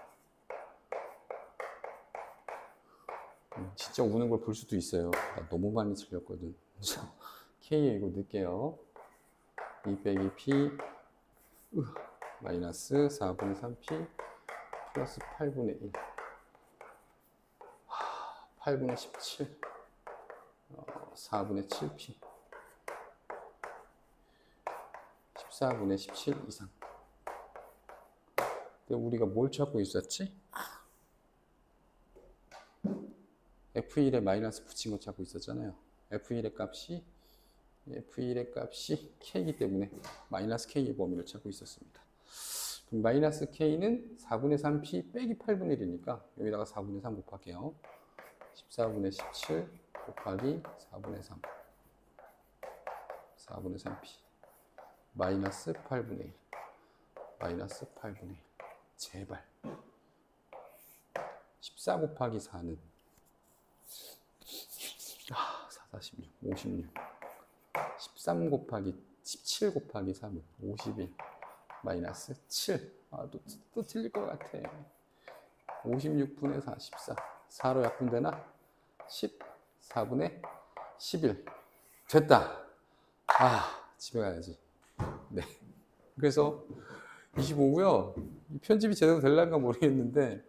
진짜 우는 걸 볼 수도 있어요. 나 너무 많이 틀렸거든. K에 이거 넣을게요. 2 빼기 P 마이너스 4분의 3P 플러스 8분의 1 8분의 17 4분의 7P 14분의 17 이상. 근데 우리가 뭘 찾고 있었지? F1에 마이너스 붙인 거 찾고 있었잖아요. F1의 값이 K이기 때문에 마이너스 K의 범위를 찾고 있었습니다. 그럼 마이너스 K는 4분의 3P 빼기 8분의 1이니까 여기다가 4분의 3 곱할게요. 14분의 17 곱하기 4분의 3 4분의 3P 마이너스 8분의 1 마이너스 8분의 1 제발 14 곱하기 4는 4, 46, 56 13 곱하기 17 곱하기 3은 51 마이너스 7 또 틀릴 것 같아. 56분의 4 14 4로 약분되나? 10 4분의 11 됐다. 집에 가야지. 네. 그래서 25고요. 편집이 제대로 될란가 모르겠는데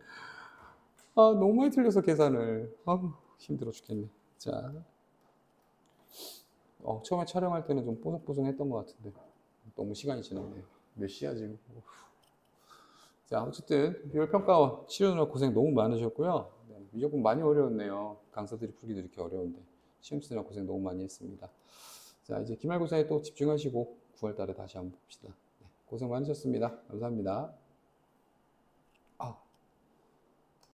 너무 많이 틀려서 계산을 힘들어 죽겠네. 자, 처음에 촬영할 때는 좀 뽀송뽀송했던 것 같은데 너무 시간이 지났네. 몇 시야 지금? 자, 어쨌든 비율평가 치르느라 고생 너무 많으셨고요. 무조건 많이 어려웠네요. 강사들이 풀기도 이렇게 어려운데 시험 치느라 고생 너무 많이 했습니다. 자, 이제 기말고사에 또 집중하시고 9월 달에 다시 한번 봅시다. 네, 고생 많으셨습니다. 감사합니다.